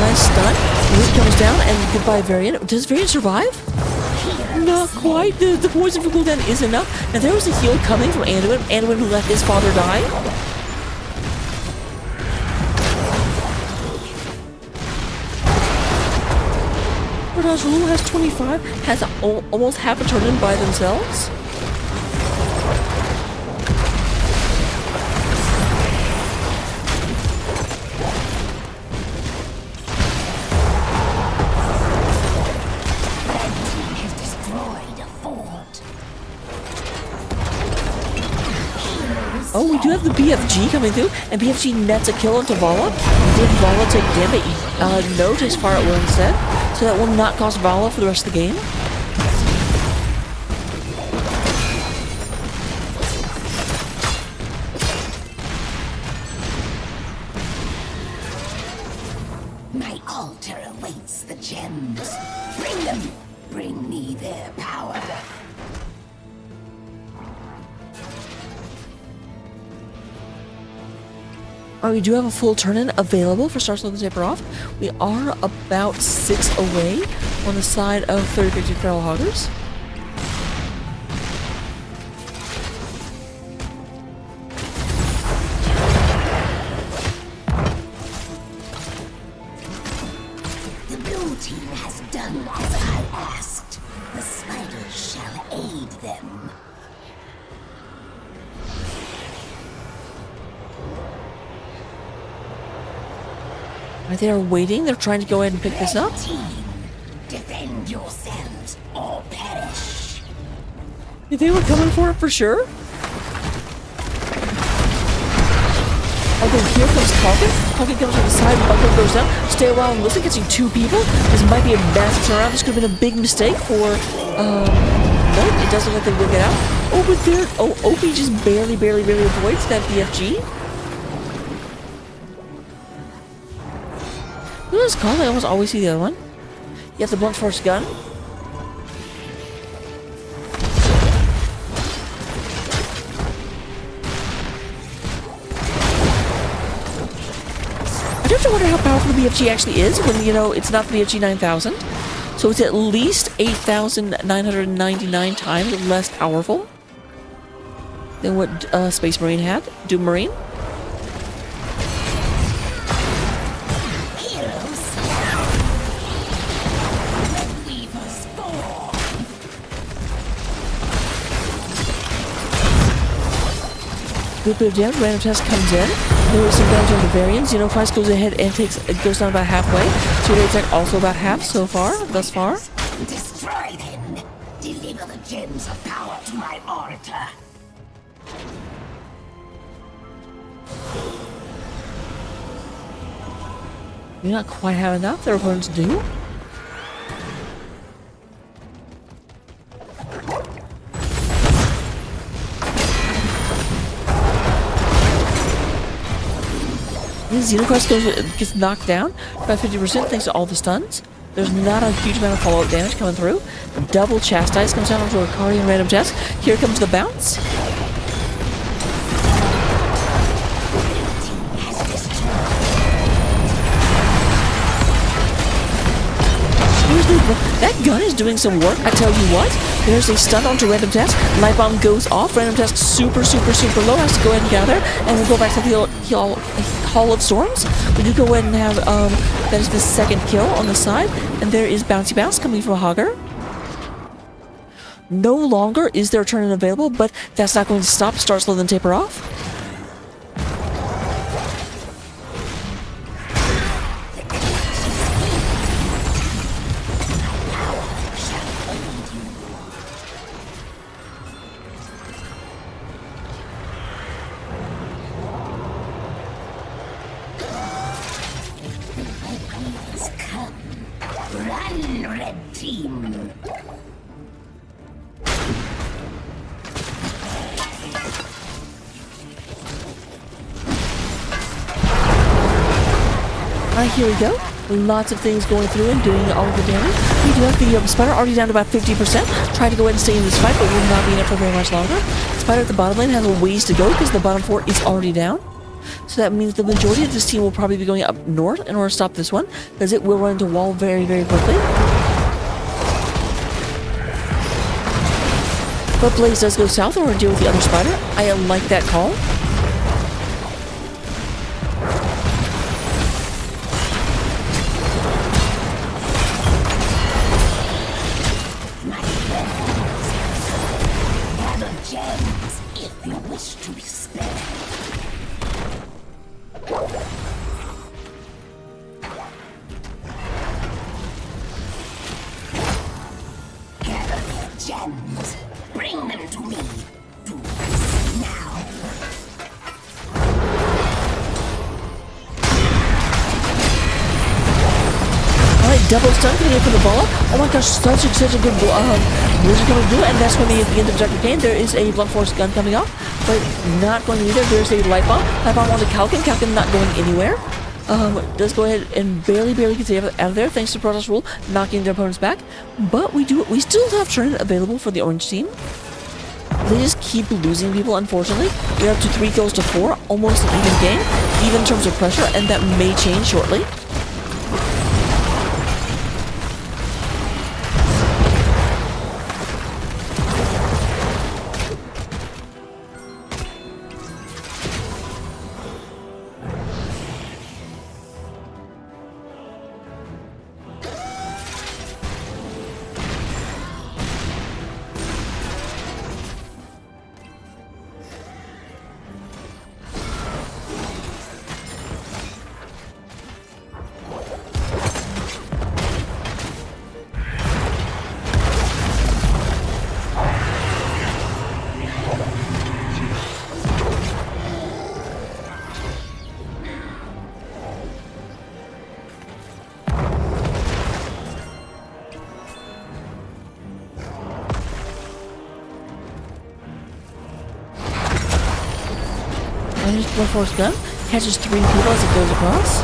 Speaker 4: nice stun. Root comes down and goodbye Varian. Does Varian survive? Not quite. The poison for cooldown is enough. Now there was a heal coming from Anduin. Anduin who let his father die. Whereas Rule has 25, has almost half a turn in by themselves. Oh, we do have the BFG coming through, and BFG nets a kill onto Vala. Did Vala take damage? No, takes fire at will instead. So that will not cost Vala for the rest of the game.
Speaker 3: My altar awaits the gems. Bring them. Bring me their power.
Speaker 4: Oh, we do have a full turn-in available for Stars of the Taper Off. We are about 6 away on the side of 3050 Feral Hoggers.
Speaker 3: The blue team has done as I asked. The spiders shall aid them.
Speaker 4: They are waiting. They're trying to go ahead and pick this up.
Speaker 3: Team, defend yourselves or perish.
Speaker 4: They were coming for it for sure. Okay, here comes Kalkin. Kalkin comes from the side, Buckle goes down. Stay a while and listen, gets you 2 people. This might be a massive turnaround. This could have been a big mistake for, nope, it doesn't look like they will get out. Oh, but there, Opie just barely avoids that BFG. Who is Kalkin? I almost always see the other one. You have the blunt force gun. I do have to wonder how powerful the BFG actually is when, you know, it's not the BFG 9000. So it's at least 8,999 times less powerful than what Space Marine had. Doom Marine. Good bit of damage. Random test comes in. There is some damage on the variants. Price goes ahead and goes down about halfway. So the attack also about half so far, thus far.
Speaker 3: Destroy them. Deliver the gems of power to my altar.
Speaker 4: We not quite have enough. Their opponents do. Xenocrest gets knocked down by 50% thanks to all the stuns. There's not a huge amount of follow-up damage coming through. Double Chastise comes down onto a Akari random chest. Here comes the bounce. That gun is doing some work, I tell you what. There's a stun onto Random Task. Light Bomb goes off. Random Task super low. Has to go ahead and gather. And we'll go back to the Hall of Storms. We do go ahead and have, that is the second kill on the side. And there is Bouncy Bounce coming from a Hogger. No longer is there a turn-in available, but that's not going to stop. Start slow, then taper off.
Speaker 3: Run, red team.
Speaker 4: Alright, here we go. Lots of things going through and doing all of the damage. We do have the Spider already down to about 50%. Trying to go ahead and stay in this fight, but will not be in it for very much longer. Spider at the bottom lane has a ways to go because the bottom 4 is already down. So that means the majority of this team will probably be going up north in order to stop this one, because it will run into wall very quickly. But Blaze does go south in order to deal with the other Spider. I like that call.
Speaker 3: Gather gems if you wish to be spared. Gather the gems. Bring them to me. Do this now.
Speaker 4: Alright, double stun coming in for the ball. Oh my gosh, such a good Blizzard coming through, and that's when they hit the end of Dr. Kane. There is a blunt force gun coming off, but not going either. There's a light bomb. Light bomb on the Kalkin. Kalkin not going anywhere. Does go ahead and barely gets out of there thanks to Protoss Rule knocking their opponents back. But we still have turn available for the orange team. They just keep losing people, unfortunately. We're up to 3 kills to 4, almost an even game, even in terms of pressure, and that may change shortly. Blunt force gun catches 3 people as it goes across.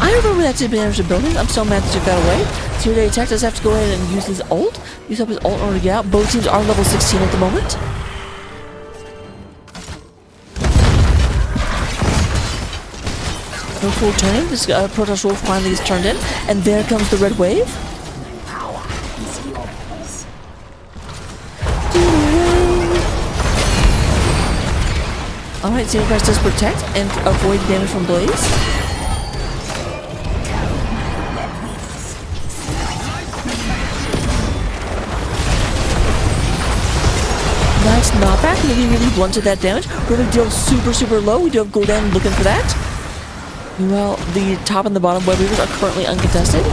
Speaker 4: I remember that did damage to buildings. I'm so mad to take that away. So here they attack does have to go ahead and use his ult. Use up his ult in order to get out. Both teams are level 16 at the moment. No full turning. This Protoss Wolf finally is turned in, and there comes the red wave. Alright, Xenocrest does protect and avoid damage from Blaze. Nice knockback, really blunted that damage. Really deals super low. We do have Gul'dan looking for that. Meanwhile, the top and the bottom web weavers are currently uncontested.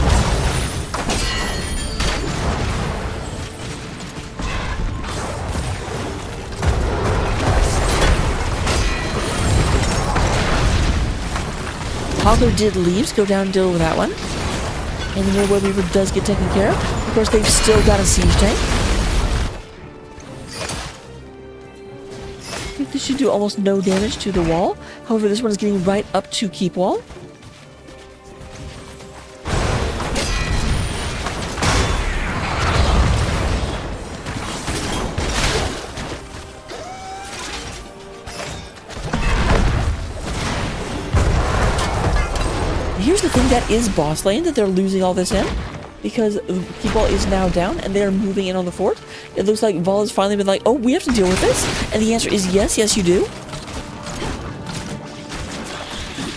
Speaker 4: Hogger did leave to go down and deal with that one. And the web weaver does get taken care of. Of course, they've still got a siege tank. This should do almost no damage to the wall. However, this one is getting right up to keep wall. Here's the thing, that is boss lane that they're losing all this in, because keep wall is now down and they're moving in on the fort. It looks like Vol has finally been like, oh, we have to deal with this, and the answer is yes, yes you do.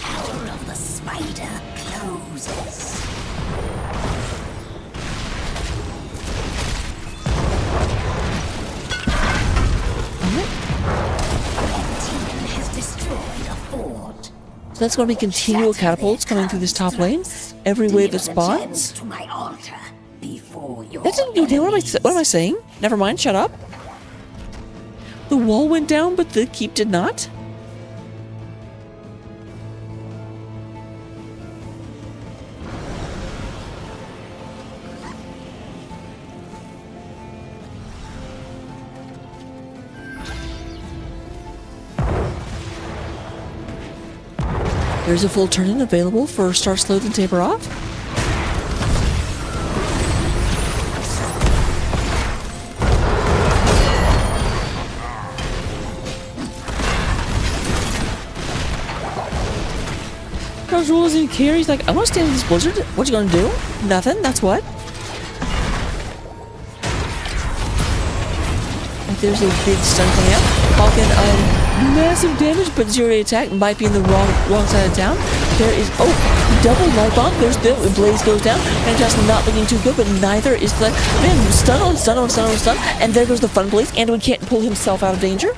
Speaker 3: Hour of the spider closes. Team has destroyed a fort.
Speaker 4: So that's going to be continual catapults coming through this top lane. Every wave that spawns.
Speaker 3: To my altar before your
Speaker 4: That didn't do damage. What am I saying? Never mind, shut up. The wall went down, but the keep did not. There's a full turn-in available for Start Slow then Taper Off. Those rules and carries like, I want to stand in this blizzard. What you gonna do? Nothing, that's what. Like there's a big stun coming out. Falcon, massive damage, but 0-8 attack might be in the wrong side of town. There is, oh, double light bomb. There's the blaze goes down. And just not looking too good, but neither is the, man, stun on stun on stun on stun. And there goes the fun blaze. Anduin can't pull himself out of danger.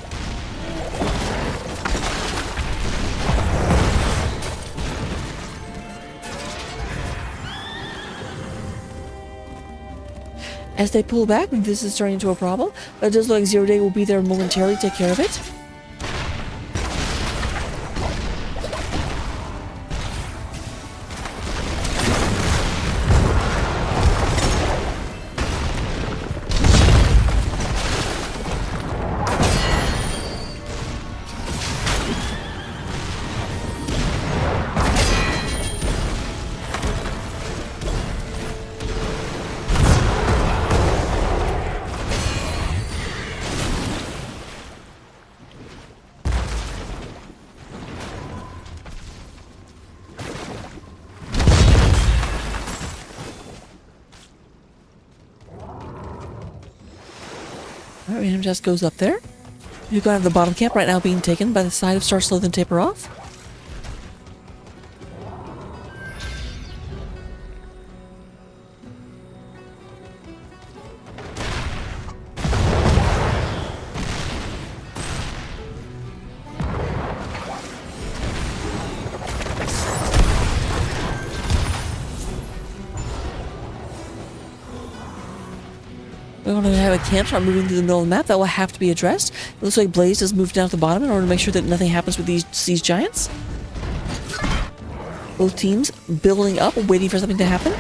Speaker 4: As they pull back, this is turning into a problem, but it does look like 0-Day will be there momentarily to take care of it. Alright, random chest goes up there. We've got the bottom camp right now being taken by the side of Start Slow then Taper Off. We're going to have a camp start moving through the middle of the map. That will have to be addressed. It looks like Blaze has moved down to the bottom in order to make sure that nothing happens with these giants. Both teams building up, waiting for something to happen.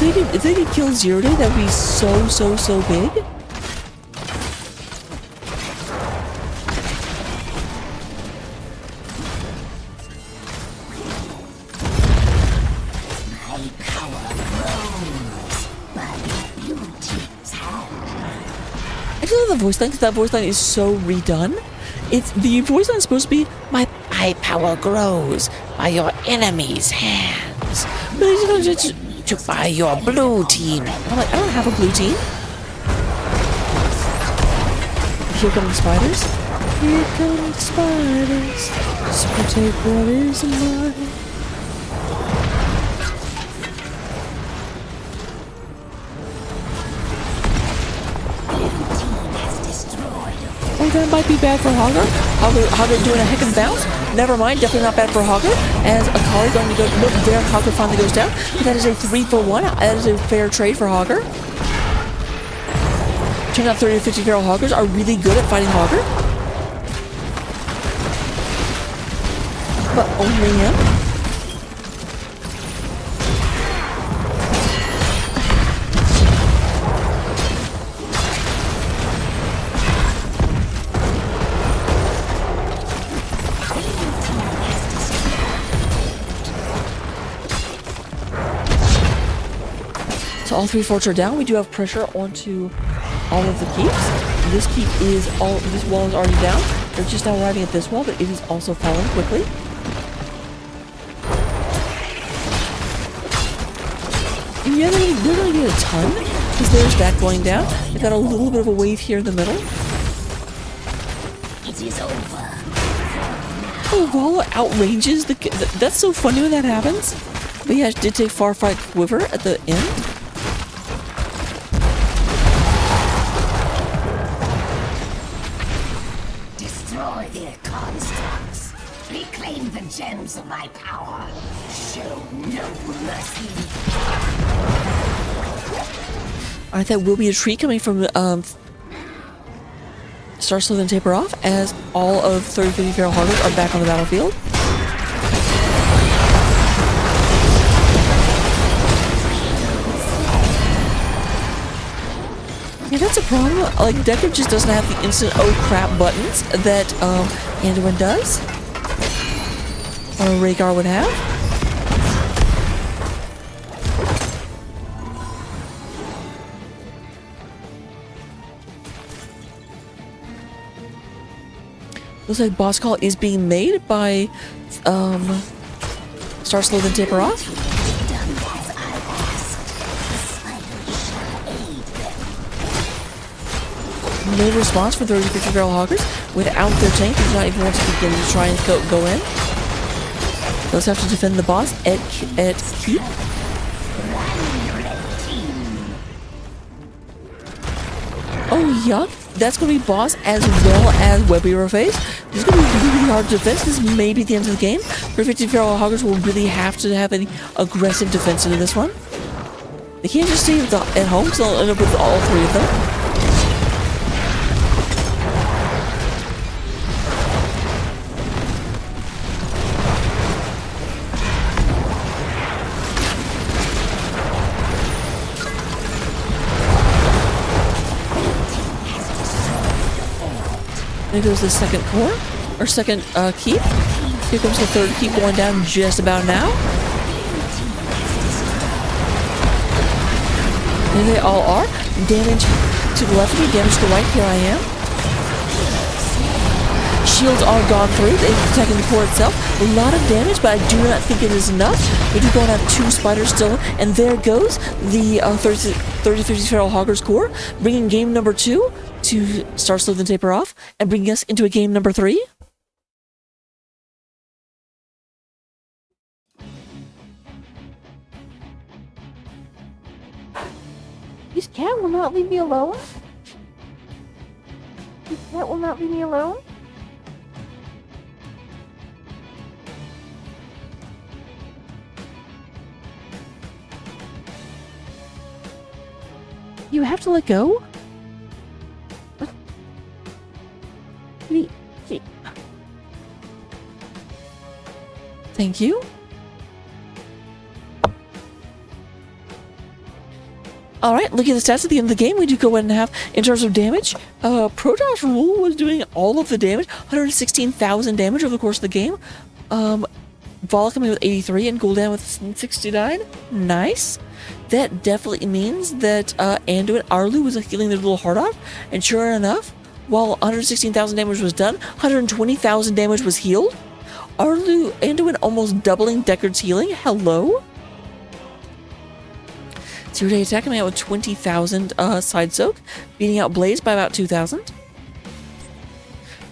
Speaker 4: If they could kill 0-Day, that would be so big. I love the voice line because that voice line is so redone. It's the voice line is supposed to be my power grows by your enemy's hands. But it's just by your blue team. I'm like, I don't have a blue team. Here come the spiders. Here come the spiders. So take what is mine. Oh, that might be bad for Hogger. Hogger doing a heck of a bounce. Never mind, definitely not bad for Hogger. As Akali going to go, nope, there Hogger finally goes down. But that is a 3-for-1. That is a fair trade for Hogger. Turns out 30 to 50 feral Hoggers are really good at fighting Hogger. But only him. all three forts are down. We do have pressure onto all of the keeps. This keep is this wall is already down. They're just now arriving at this wall, but it is also falling quickly. And yeah, they're gonna get a ton, because there's that going down. They've got a little bit of a wave here in the middle.
Speaker 3: It is over.
Speaker 4: Oh, Vala outranges the. That's so funny when that happens. But yeah, it did take Farfight Quiver at the end.
Speaker 3: Destroy their constructs. Reclaim the gems of my power. Show no mercy.
Speaker 4: Alright, that will be a treat coming from Star Slow and Taper Off, as all of 3050 Feral Hoggers are back on the battlefield. Yeah, that's a problem. Like, Deckard just doesn't have the instant oh crap buttons that Anduin does, or Rhaegar would have. Looks like boss call is being made by Star Slow and Taper Off. No response for 3050 Feral Hoggers without their tank. Does not even want to begin to try and go in. Those have to defend the boss at keep. Oh yuck! That's going to be boss as well as Web Hero Phase. This is going to be really hard to defend. This may be the end of the game. 3050 Feral Hoggers will really have to have an aggressive defense into this one. They can't just stay at home, so they'll end up with all three of them. There goes the second core, or second keep. Here comes the third keep going down just about now. There they all are. Damage to the left of me, damage to the right, here I am. Shields are gone through, they're protecting the core itself. A lot of damage, but I do not think it is enough. We do go and have two spiders still, and there goes the 3050 Feral Hoggers core, bringing game number 2 to Star Slow and Taper Off, and bringing us into a game number 3. This cat will not leave me alone. This cat will not leave me alone. You have to let go? Thank you. Alright, looking at the stats at the end of the game, we do go ahead and have, in terms of damage, Protoss Rule was doing all of the damage, 116,000 damage over the course of the game. Vala coming with 83 and Gul'dan with 69. Nice. That definitely means that Anduin Arlu was healing their little heart off, and sure enough, while 116,000 damage was done, 120,000 damage was healed. Anduin almost doubling Deckard's healing. Hello. Zero-day attack coming out with 20,000 side soak, beating out Blaze by about 2,000.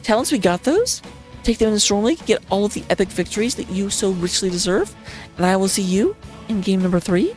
Speaker 4: Talents, we got those. Take them in the Storm League, get all of the epic victories that you so richly deserve. And I will see you in game number 3.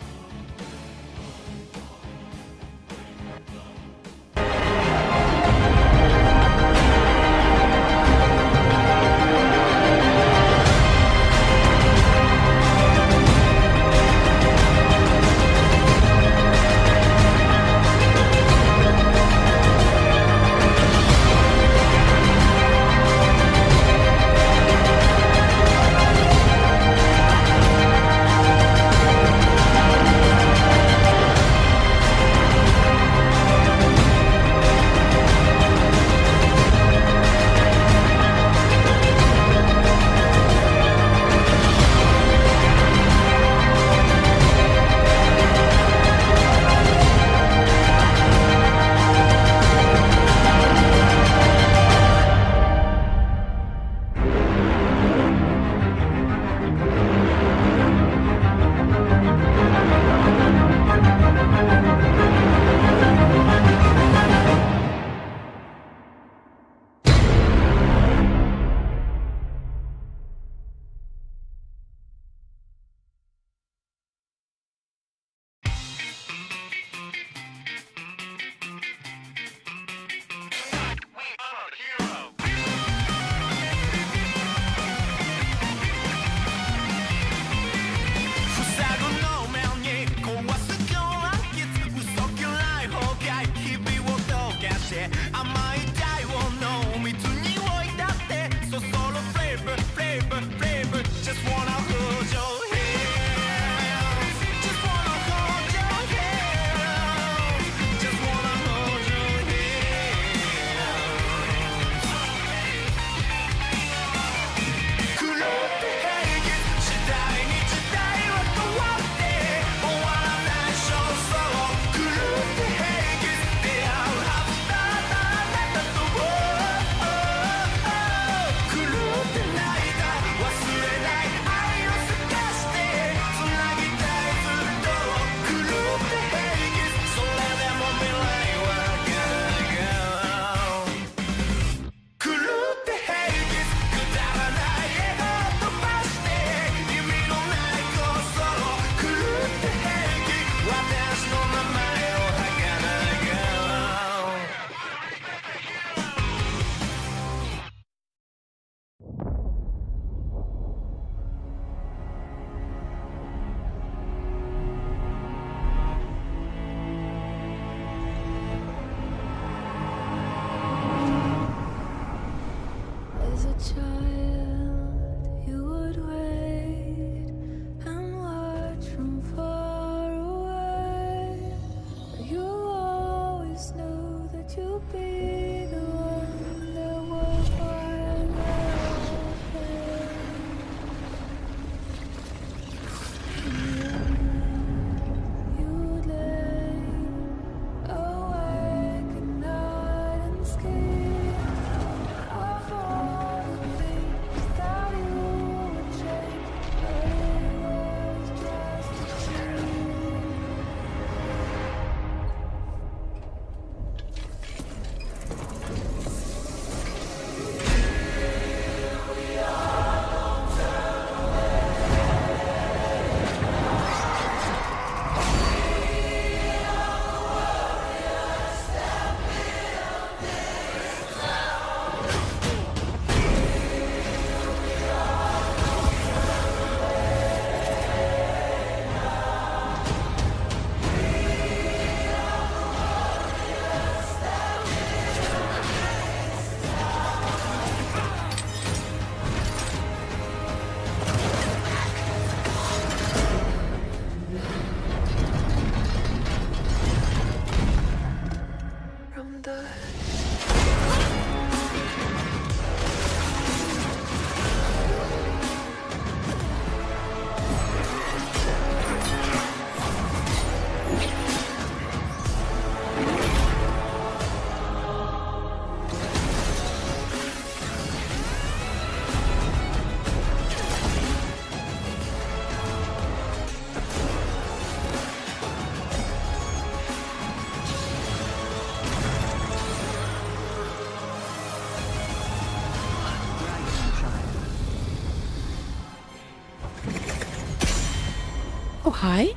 Speaker 4: Oh, hi.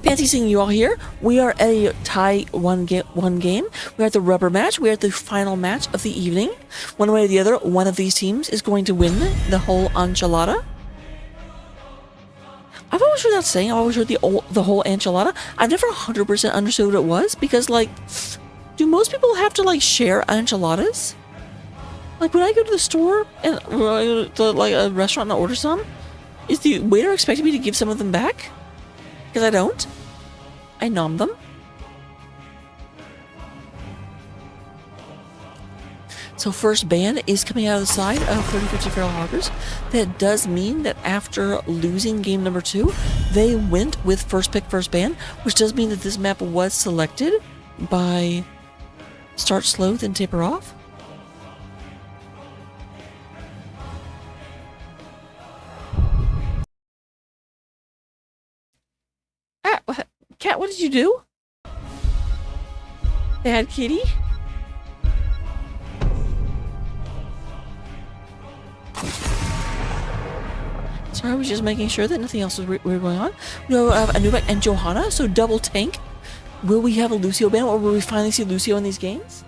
Speaker 4: Fancy seeing you all here. We are at a tie one game. We're at the rubber match. We're at the final match of the evening. One way or the other, one of these teams is going to win the whole enchilada. I've always heard that saying. I've always heard the whole enchilada. I've never 100% understood what it was because, like, do most people have to, like, share enchiladas? Like, when I go to the store and or I go to, like, a restaurant and I order some, is the waiter expecting me to give some of them back? Because I don't. I nom them. So first ban is coming out of the side of 3050 Feral Hoggers. That does mean that after losing game number 2, they went with first pick, first ban, which does mean that this map was selected by Start Slow, then Taper Off. Cat, what did you do? Bad kitty? Sorry, I was just making sure that nothing else was weird going on. We have Anubek and Johanna, so double tank. Will we have a Lucio ban, or will we finally see Lucio in these games?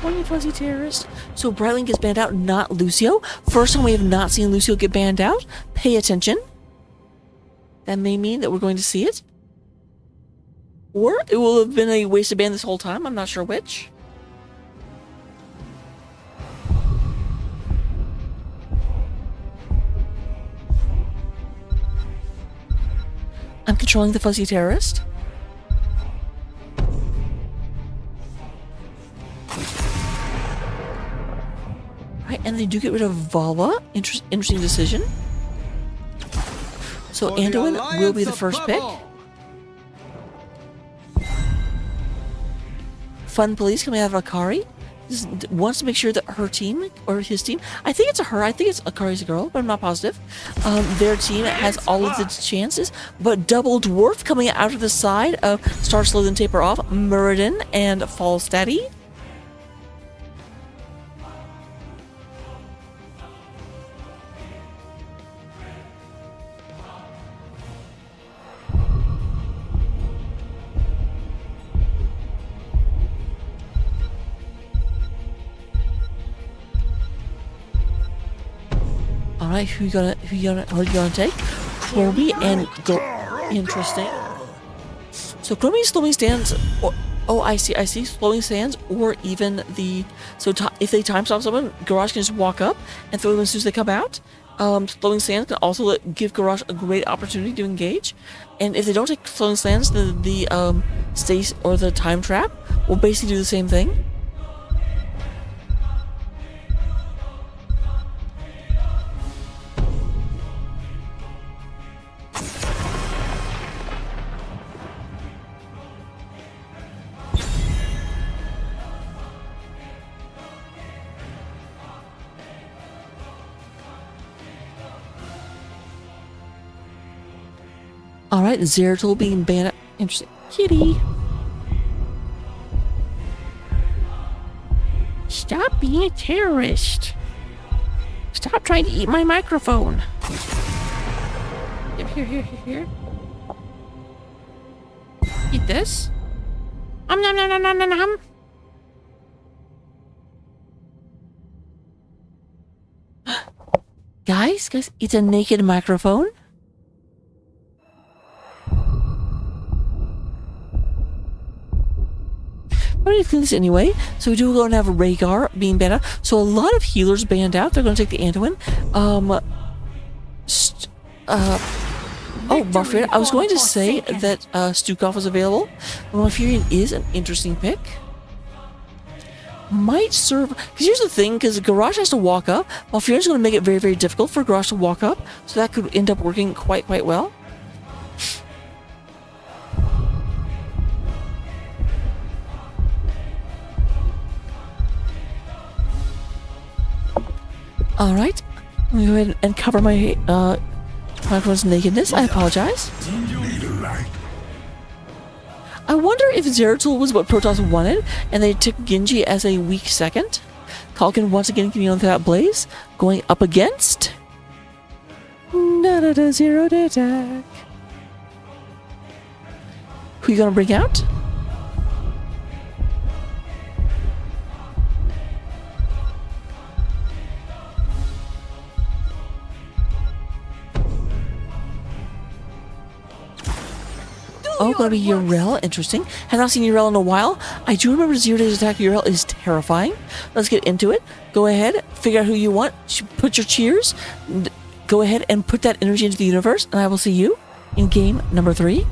Speaker 4: You fuzzy terrorist. So Brightlink gets banned out, not Lucio. First time we have not seen Lucio get banned out. Pay attention. That may mean that we're going to see it. Or it will have been a wasted ban this whole time. I'm not sure which. I'm controlling the fuzzy terrorist. And they do get rid of Vala. Interesting decision. So Anduin will be the first pick. Fun Police coming out of Akari. Wants to make sure that her team, or his team, I think it's a her, I think it's Akari's a girl, but I'm not positive. Their team has all of the chances, but Double Dwarf coming out of the side of Start Slow then Taper Off, Muradin and Fall Steady. Alright, who you gonna take? Chromie and interesting. So Chromie slowing stands, I see, slowing stands, or even the, so if they time stop someone, Garage can just walk up and throw them as soon as they come out. Slowing stands can also give Garage a great opportunity to engage, and if they don't take slowing stands, the stace or the time trap will basically do the same thing. Alright, Zeratul being banned. Interesting. Kitty! Stop being a terrorist! Stop trying to eat my microphone! Here. Eat this. Nom. Guys, it's a naked microphone. We're going to clean this anyway. So we do go and have Rhaegar being banned out. So a lot of healers banned out. They're going to take the Anduin. Malfurion. I was going to say that Stukov was available. But Malfurion is an interesting pick. Might serve... Because here's the thing, because Garage has to walk up. Malfurion's going to make it very, very difficult for Garage to walk up. So that could end up working quite well. Alright, let me go ahead and cover my microphone's nakedness. I apologize. I wonder if Zeratul was what Protoss wanted, and they took Genji as a weak second. Kalkin once again getting on that blaze, going up against... Zero to attack. Who you gonna bring out? Oh, gonna be Yrel. Interesting. Have not seen Yrel in a while. I do remember Zero Days Attack Yrel is terrifying. Let's get into it. Go ahead, figure out who you want. Put your cheers. Go ahead and put that energy into the universe, and I will see you in game number 3.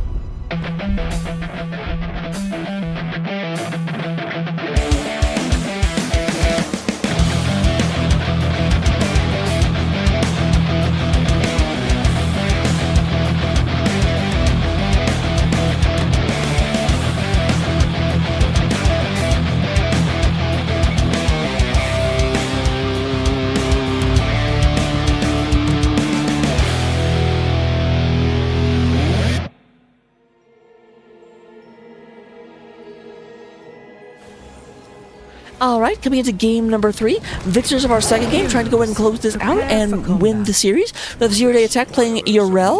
Speaker 4: Alright, coming into game number 3. Victors of our second game, trying to go ahead and close this out and win the series. We have Zero Day Attack playing Yrel.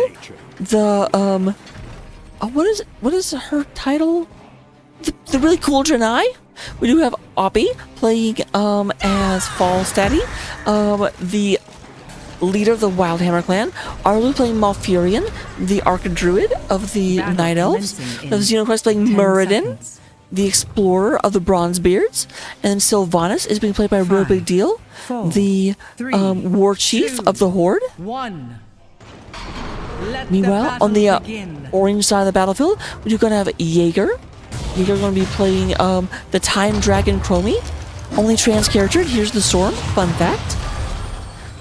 Speaker 4: The, what is her title? The really cool Janai. We do have Oppie playing, as Falstaddy, the leader of the Wildhammer clan. Arlu playing Malfurion, the Archdruid of the Night Elves. We have Xenoquest playing Muradin, the explorer of the Bronzebeards, and then Sylvanas is being played by Real Big Deal, the war chief of the Horde. Meanwhile, on the orange side of the battlefield, we're going to have Jaeger. Jaeger going to be playing the Time Dragon Chromie, only trans character. Here's the Storm, fun fact.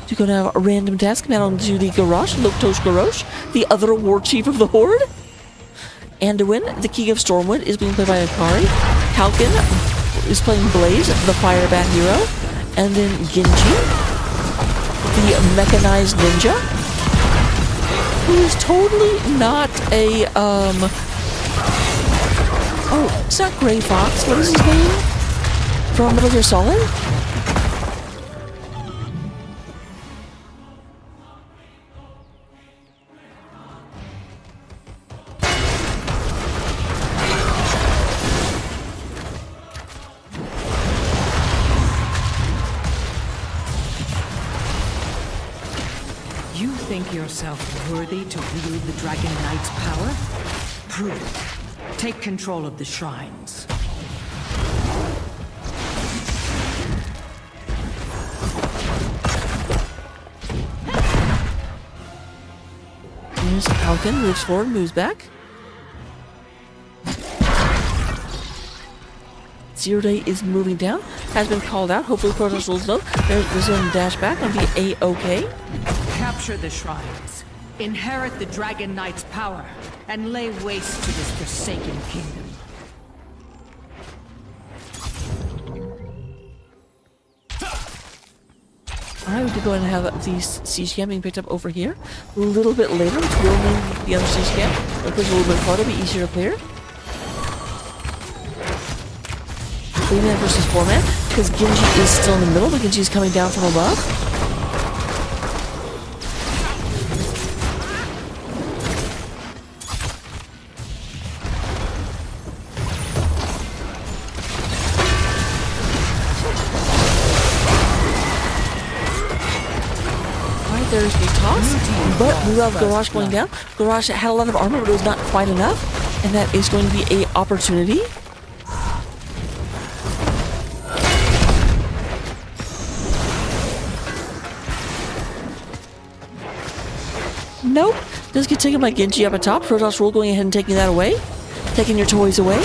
Speaker 4: You're going to have a random task come out onto the Garrosh, Loktosh Garrosh, the other war chief of the Horde. Anduin, the King of Stormwind, is being played by Akari. Kalkin is playing Blaze, the Fire Bat hero. And then Genji, the mechanized ninja, who is totally not a, oh, it's not Grey Fox. What is his name? From Metal Gear Solid?
Speaker 6: You think yourself worthy to wield the Dragon Knight's power? Prove it. Take control of the shrines.
Speaker 4: Here's Falcon, moves forward, moves back. Zero Day is moving down, has been called out. Hopefully Protoss rules low. There's a dash back on the A-OK.
Speaker 6: Capture the shrines, inherit the Dragon Knight's power, and lay waste to this forsaken kingdom.
Speaker 4: Alright, we could go ahead and have the siege camp being picked up over here. A little bit later, which will mean the other siege camp. It'll push a little bit farther, be easier to clear. 3-man versus 4-man, because Genji is still in the middle, but Genji is coming down from above. There's the toss, but we have Garrosh going down. Garrosh had a lot of armor, but it was not quite enough, and that is going to be an opportunity. Nope. Does get taken by Genji up at top. Protoss Rule going ahead and taking that away. Taking your toys away.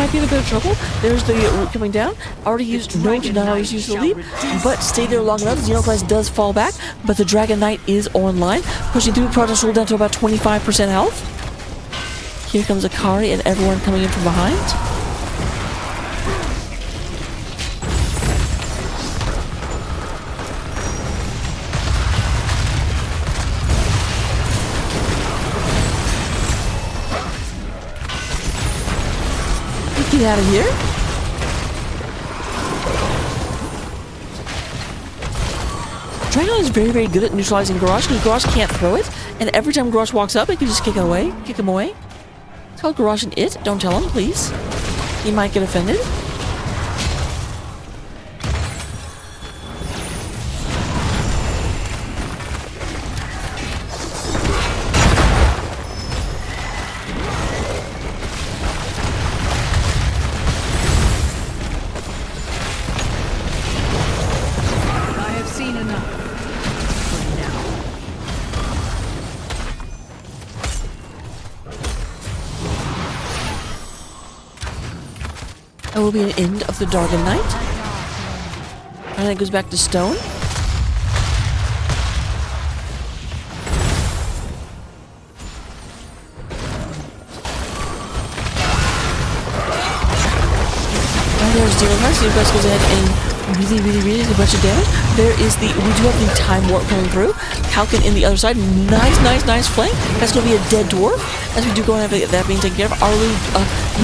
Speaker 4: might be in a bit of trouble. There's the root coming down. Already used, no, did not always use the leap, but stay there long enough. Xenochrist does fall back, but the Dragon Knight is online, pushing through. Protest roll down to about 25% health. Here comes Akari and everyone coming in from behind. Get out of here. Dragon is very, very good at neutralizing Garrosh because Garrosh can't throw it, and every time Garrosh walks up, it can just kick him away. It's called Garrosh and it. Don't tell him, please. He might get offended. That will be an end of the Dragon Knight. And then it goes back to stone. And there's Xenochrist. Xenochrist goes ahead and really does a bunch of damage. There is we do have the Time Warp coming through. Halkin in the other side. Nice flank. That's going to be a dead dwarf. As we do go and have that being taken care of. Arlu,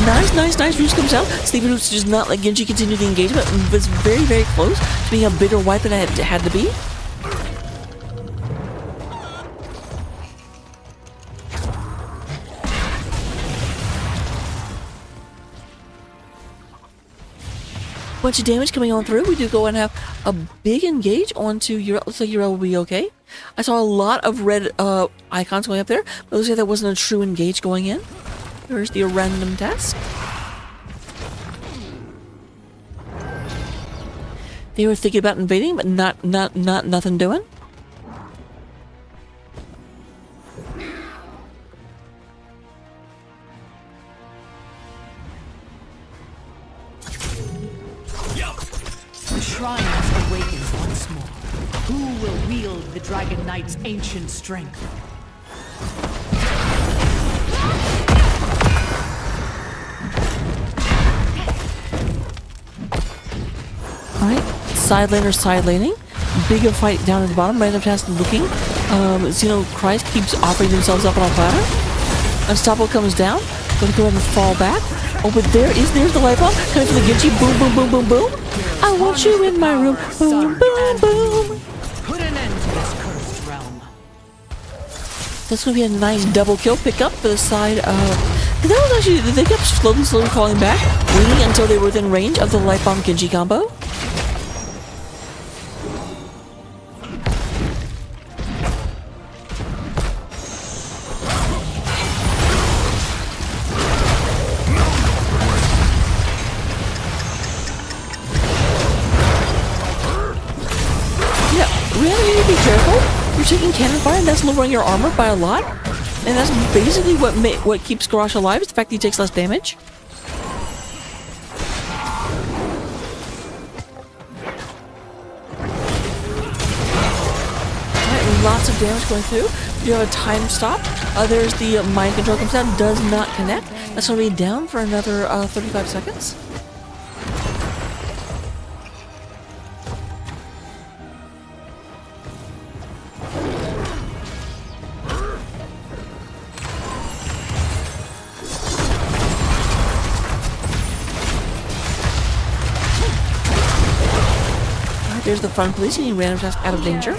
Speaker 4: nice Roost comes out. Sleepy Roots does not let Genji continue the engagement. It was very, very close to being a bigger wipe than it had to be. Bunch of damage coming on through. We do go and have a big engage onto Yrel. Looks like Yrel will be okay. I saw a lot of red icons going up there, but it looks like that wasn't a true engage going in. There's the random test. They were thinking about invading, but nothing doing.
Speaker 6: The shrine must awaken once more. Who will wield the Dragon Knight's ancient strength?
Speaker 4: Alright, side laning. Bigger fight down at the bottom. Random task looking. Xenochrist keeps offering themselves up on a platter. Unstoppable comes down. Gonna go ahead and fall back. Oh, but there's the light bomb coming from the Genji. Boom. I want you in my room. Boom.
Speaker 6: Put an end to this cursed realm.
Speaker 4: That's gonna be a nice double kill pickup for the side of. That was actually, they kept slowly falling back, waiting until they were within range of the light bomb Genji combo. Really need to be careful. You're taking cannon fire, and that's lowering your armor by a lot. And that's basically what keeps Garrosh alive, is the fact that he takes less damage. Alright, lots of damage going through. You have a time stop. There's the mind control comes down, does not connect. That's going to be down for another 35 seconds. There's the front police getting random task out of danger.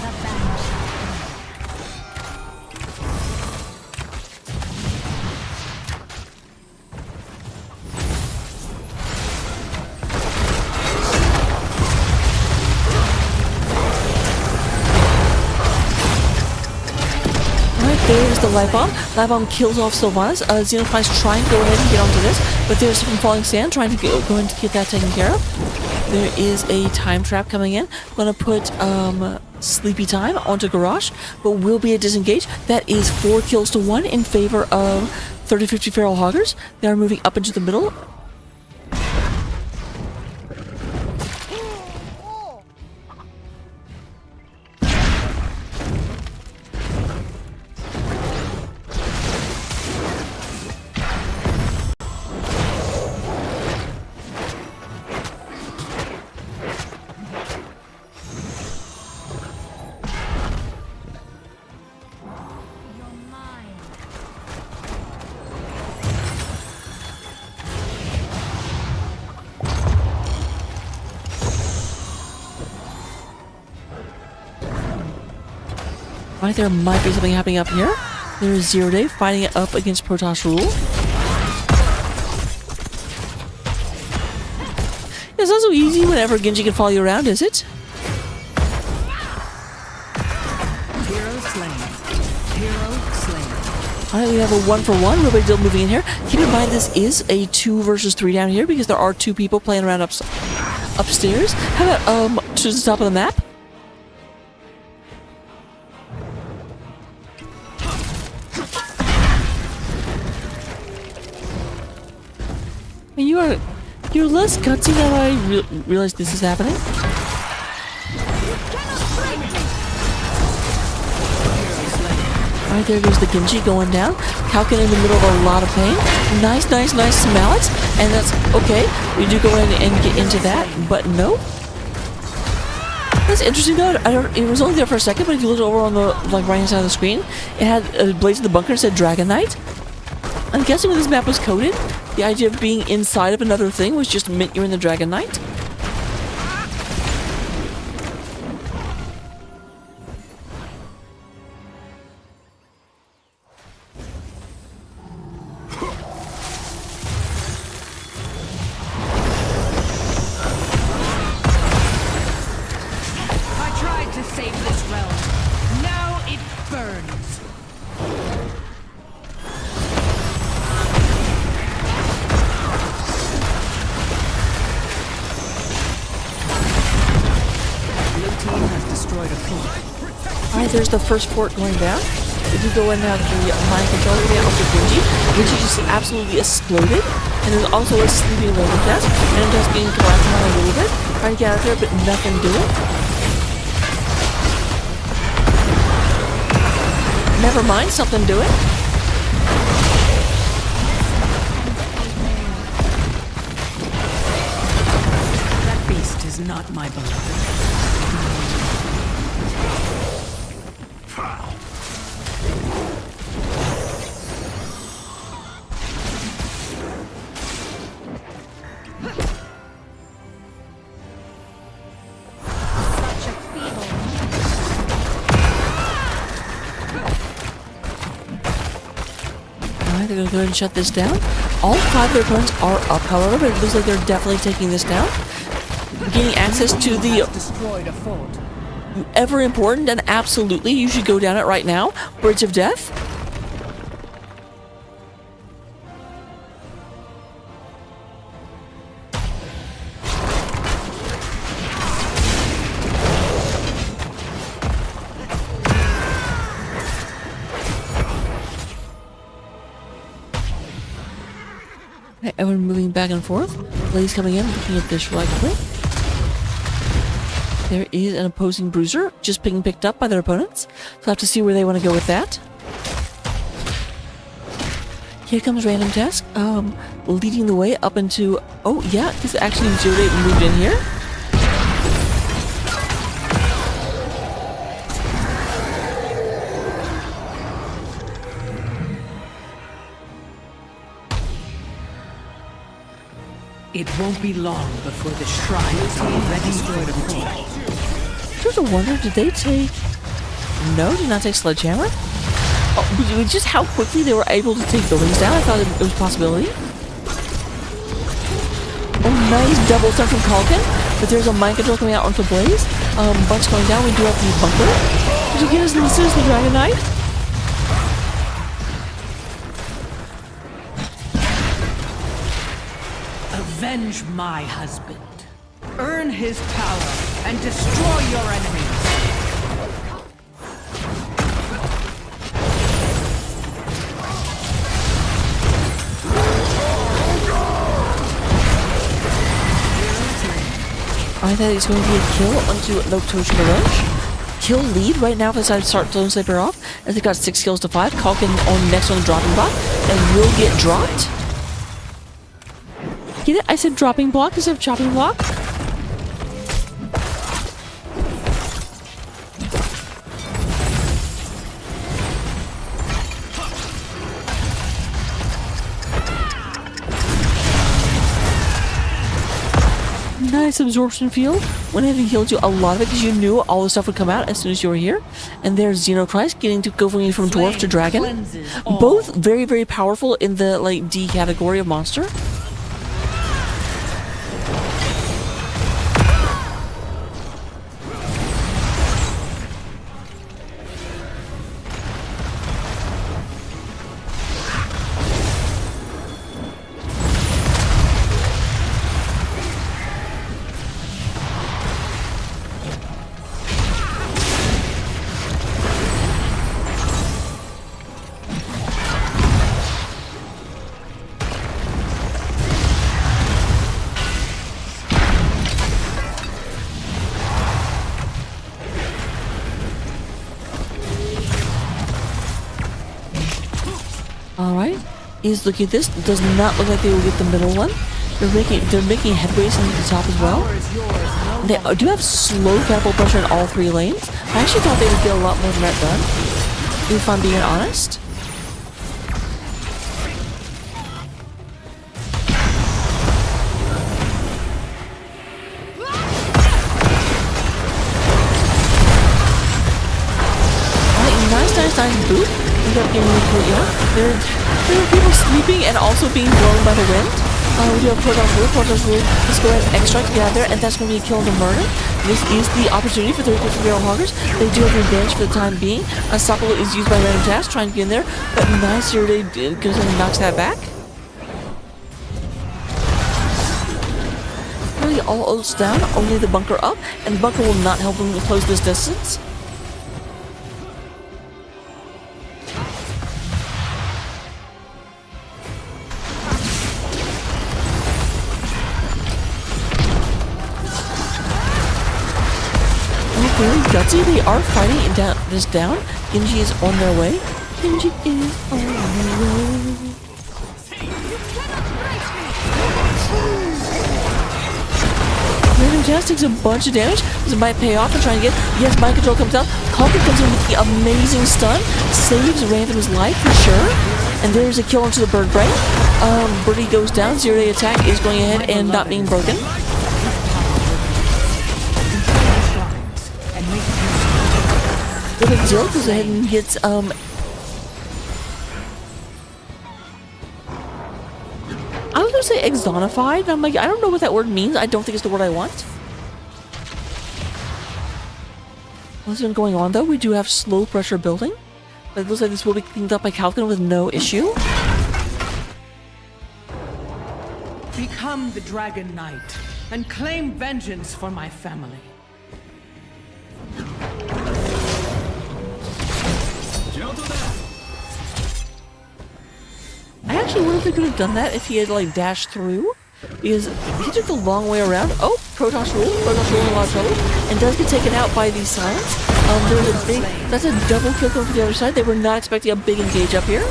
Speaker 4: There's the light bomb. Light bomb kills off Sylvanas. Xenochrist trying to go ahead and get onto this, but there's some falling sand trying to go in to get that taken care of. There is a time trap coming in. I'm gonna put Sleepy Time onto Garrosh, but will be a disengage. That is 4 kills to 1 in favor of 30-50 Feral Hoggers. They are moving up into the middle. Right, there might be something happening up here. There's Zero Day fighting it up against Protoss Rule. It's not so easy whenever Genji can follow you around, is it?
Speaker 6: Hero slain. Hero slain.
Speaker 4: Alright, we have a 1-for-1. Everybody still moving in here. Keep in mind this is a 2 versus 3 down here because there are 2 people playing around upstairs. How about to the top of the map? And you're less gutsy now that I realize this is happening. Alright, there goes the Genji going down. Kalkin in the middle of a lot of pain. Nice Mallet. And that's okay. We do go in and get into that, but no. That's interesting though. It was only there for a second, but if you look over on the right hand side of the screen, it had Blaze of the Bunker, said Dragon Knight. I'm guessing when this map was coded, the idea of being inside of another thing was just meant you're in the Dragon Knight.
Speaker 6: I tried to save this realm. Now it burns. Blue team has destroyed a fort.
Speaker 4: Alright, there's the first fort going down. If you go in now, the mind control area of the Genji, which you just absolutely exploded. And there's also a sleeping loading test, and I'm just being collapsed on a little bit. Trying to get out there, but nothing doing. Never mind, something doing.
Speaker 6: That beast is not my beloved.
Speaker 3: Such a feeble.
Speaker 4: Alright, they're gonna go ahead and shut this down. All 5 of their opponents are up, however, but it looks like they're definitely taking this down. Gaining access to the
Speaker 6: Destroyed a fort.
Speaker 4: ever important, and absolutely, you should go down it right now, Bridge of Death. Okay, everyone moving back and forth. Blaze coming in, looking at this right quick. There is an opposing bruiser just being picked up by their opponents. So I'll have to see where they want to go with that. Here comes Random Task, leading the way up into... Oh, yeah, because actually Zero Day moved in here.
Speaker 6: It won't be long before the shrines are already destroyed a fort.
Speaker 4: Just a wonder, did they take... No, did not take Sledgehammer? Oh, but just how quickly they were able to take buildings down, I thought it was a possibility. Oh, nice double stun from Kalkin, but there's a mind control coming out onto Blaze. Bunch going down, we do have the bunker. Did you get us listed as the Dragon Knight?
Speaker 6: Avenge my husband. Earn his power and destroy your enemies.
Speaker 4: I thought it was going to be a kill onto Noctosh Mirage. Kill lead right now if I decide to start Zone Sniper off. As they got 6 kills to 5. Kalkin on next on the dropping block and will get dropped. Get it? I said dropping block instead of chopping block. nice absorption field. Went ahead and healed you a lot of it because you knew all the stuff would come out as soon as you were here. And there's Xenochrist getting to go from dwarf to dragon. Both very, very powerful in the like D category of monster. Alright, is looking at this. Does not look like they will get the middle one. They're making headways into the top as well. They do have slow catapult pressure in all 3 lanes. I actually thought they would get a lot more than that done, if I'm being honest. Nice boot. We got getting the courtyard. There are people sleeping and also being blown by the wind. We do have Protoss Rule. Protoss Rule. Let's go ahead and extract to get out there, and that's going to be a kill and a murder. This is the opportunity for 30-50 barrel hoggers. They do have revenge for the time being. Unstoppable is used by random tasks, trying to get in there, but nice here they goes in and knocks that back. Really all oats down, only the bunker up, and the bunker will not help them close this distance. Very gutsy. They are fighting this down. Genji is on their way. Genji is on their way. Random Jazz takes a bunch of damage. This might pay off and try and get. Yes, mind control comes out. Kalkin comes in with the amazing stun. Saves Random's life for sure. And there's a kill into the bird brain. Birdie goes down. 0-day attack is going ahead and not being broken. But Zero goes ahead and gets I was gonna say exonified, and I'm like, I don't know what that word means. I don't think it's the word I want. What's been going on though? We do have slow pressure building, but it looks like this will be cleaned up by Kalkin with no issue.
Speaker 6: Become the Dragon Knight and claim vengeance for my family.
Speaker 4: I actually wonder if they could have done that if he had like dashed through, because he took the long way around. Oh, Protoss Rule in a lot of trouble, and does get taken out by these silence. There's a big, that's a double kill coming from the other side. They were not expecting a big engage up here.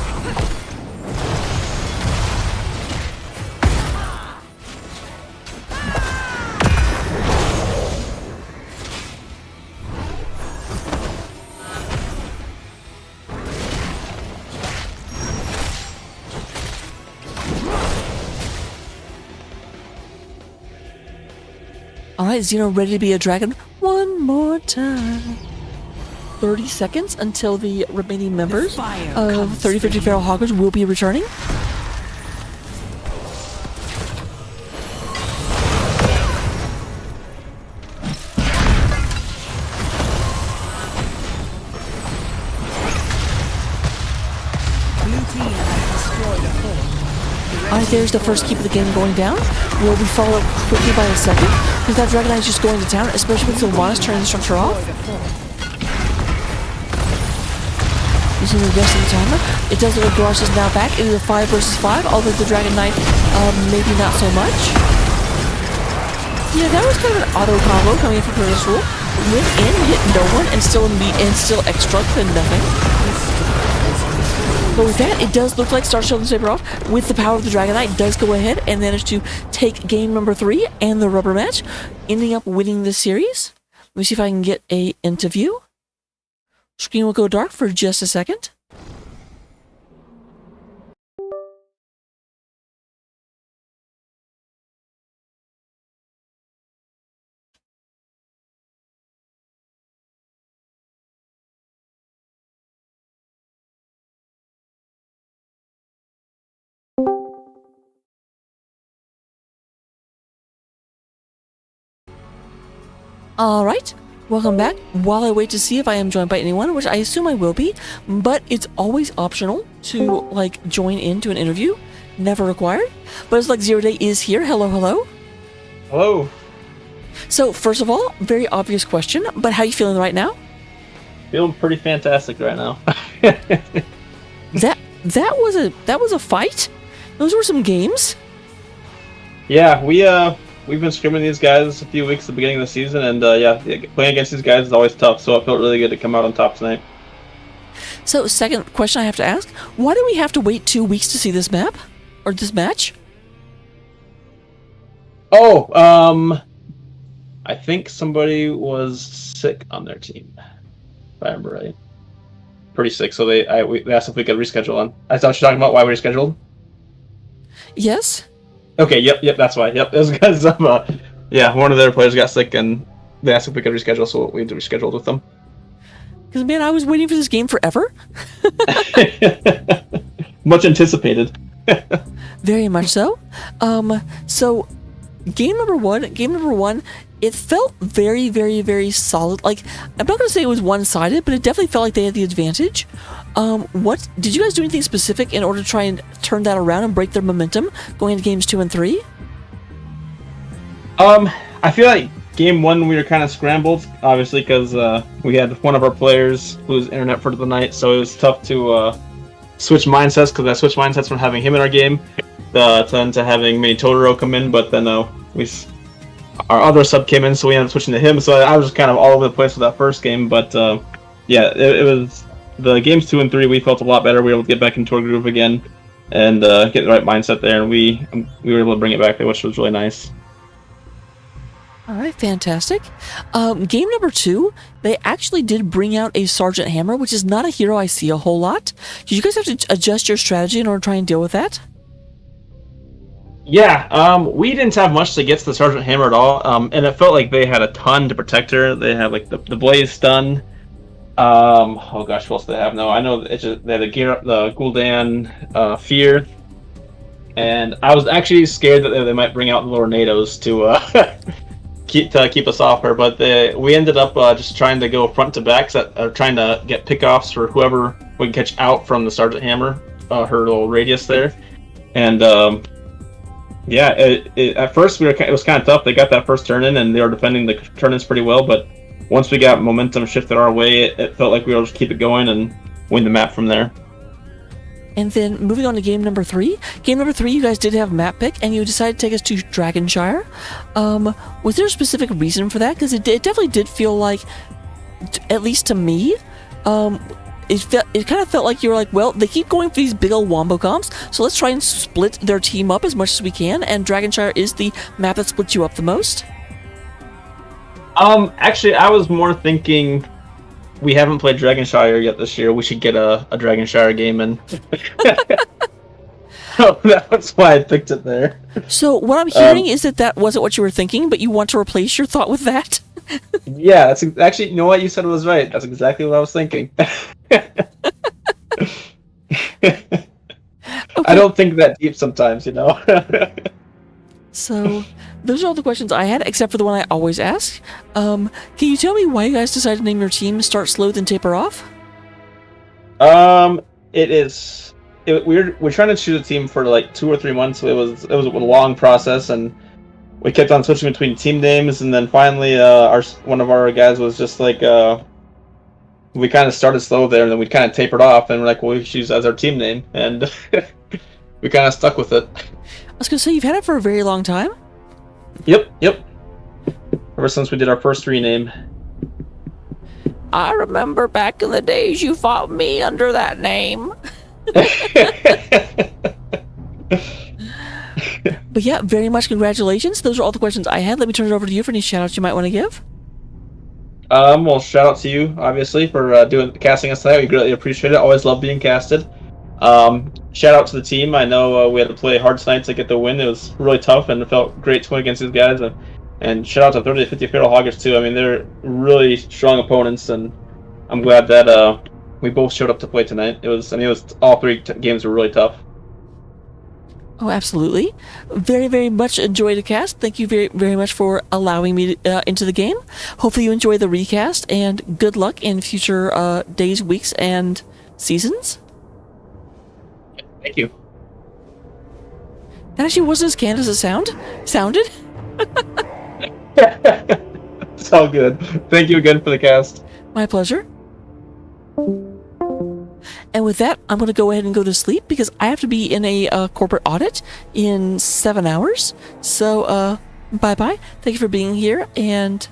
Speaker 4: Alright, Xeno ready to be a dragon one more time. 30 seconds until the remaining members of 30-50 Feral Hoggers will be returning. Alright, there's the first keep of the game going down. Will be followed quickly by a second, because that Dragon Knight is just going to town, especially with Sylvanas turning the structure off. Using the rest of the timer. It does look like Garage is now back. It is a 5 versus 5, although the Dragon Knight, maybe not so much. Yeah, that was kind of an auto combo coming in from Protoss Rule. Went in, hit no one, and still extract and nothing. But with that, it does look like Star Shield and Saber off with the power of the Dragon Knight does go ahead and manage to take game number 3 and the rubber match, ending up winning this series. Let me see if I can get a interview. Screen will go dark for just a second. All right, welcome back. While I wait to see if I am joined by anyone, which I assume I will be, but it's always optional to like join into an interview. Never required. But it's like Zero Day is here. Hello, hello.
Speaker 9: Hello.
Speaker 4: So first of all, very obvious question, but how you feeling right now?
Speaker 9: Feeling pretty fantastic right now.
Speaker 4: That was a fight. Those were some games.
Speaker 9: Yeah, we've been scrimming these guys a few weeks at the beginning of the season, and playing against these guys is always tough. So it felt really good to come out on top tonight.
Speaker 4: So second question I have to ask: why do we have to wait 2 weeks to see this map or this match?
Speaker 9: Oh, I think somebody was sick on their team, if I remember right. Pretty sick, so they asked if we could reschedule on. I thought you were talking about why we rescheduled.
Speaker 4: Yes.
Speaker 9: Okay, yep, that's why. Yep, it was because of one of their players got sick, and they asked if we could reschedule, so we rescheduled with them.
Speaker 4: Because man, I was waiting for this game forever.
Speaker 9: Much anticipated.
Speaker 4: Very much so. So game number one, it felt very, very, very solid. Like, I'm not going to say it was one-sided, but it definitely felt like they had the advantage. What did you guys do anything specific in order to try and turn that around and break their momentum going into games 2 and 3?
Speaker 9: I feel like game 1 we were kind of scrambled, obviously, because we had one of our players lose internet for the night, so it was tough to switch mindsets, because I switched mindsets from having him in our game to having Mini Totoro come in, but then our other sub came in, so we ended up switching to him. So I was just kind of all over the place with that first game, but it was the games 2 and 3. We felt a lot better. We were able to get back into our groove again and get the right mindset there, and we were able to bring it back there, which was really nice.
Speaker 4: All right, fantastic. Game number 2, they actually did bring out a Sergeant Hammer, which is not a hero I see a whole lot. Did you guys have to adjust your strategy in order to try and deal with that?
Speaker 9: Yeah, we didn't have much to get to the Sergeant Hammer at all, and it felt like they had a ton to protect her. They had like the Blaze stun. Oh gosh, what else do they have? No, I know they had the Gul'dan Fear, and I was actually scared that they might bring out the Tornadoes to keep us off her. But we ended up just trying to go front to back, trying to get pickoffs for whoever we can catch out from the Sergeant Hammer, her little radius there, and. At first it was kind of tough. They got that first turn in, and they were defending the turn-ins pretty well. But once we got momentum shifted our way, it felt like we were able to keep it going and win the map from there.
Speaker 4: And then moving on to game number 3. Game number 3, you guys did have map pick, and you decided to take us to Dragonshire. Was there a specific reason for that? Because it definitely did feel like, at least to me, it kind of felt like you were like, well, they keep going for these big old wombo comps, so let's try and split their team up as much as we can, and Dragonshire is the map that splits you up the most.
Speaker 9: Actually, I was more thinking we haven't played Dragonshire yet this year. We should get a Dragonshire game in. So that's why I picked it there.
Speaker 4: So what I'm hearing is that wasn't what you were thinking, but you want to replace your thought with that?
Speaker 9: Yeah, that's actually, you know what, you said it was right. That's exactly what I was thinking. Okay. I don't think that deep sometimes, you know.
Speaker 4: So those are all the questions I had, except for the one I always ask. Can you tell me why you guys decided to name your team Start Slow Then Taper Off?
Speaker 9: We're trying to choose a team for like 2 or 3 months. So it was a long process, and we kept on switching between team names, and then finally one of our guys was just like we kind of started slow there, and then we kind of tapered off, and we're like, well, we should use as our team name, and we kind of stuck with it.
Speaker 4: I was gonna say, you've had it for a very long time.
Speaker 9: Yep. Ever since we did our first rename.
Speaker 4: I remember back in the days you fought me under that name. But yeah, very much congratulations. Those are all the questions I had. Let me turn it over to you for any shout-outs you might want to give.
Speaker 9: Well, shout out to you, obviously, for casting us tonight. We greatly appreciate it. Always love being casted. Shout out to the team. I know we had to play hard tonight to get the win. It was really tough, and it felt great to win against these guys. And shout out to 30 to 50 Feral Hoggers, too. I mean, they're really strong opponents, and I'm glad that we both showed up to play tonight. It was all 3 games were really tough.
Speaker 4: Oh, absolutely. Very, very much enjoyed the cast. Thank you very, very much for allowing me into the game. Hopefully you enjoy the recast, and good luck in future days, weeks, and seasons.
Speaker 9: Thank you.
Speaker 4: That actually wasn't as canned as it sounded.
Speaker 9: It's all good. Thank you again for the cast.
Speaker 4: My pleasure. And with that, I'm going to go ahead and go to sleep because I have to be in a corporate audit in 7 hours. So, bye-bye. Thank you for being here, and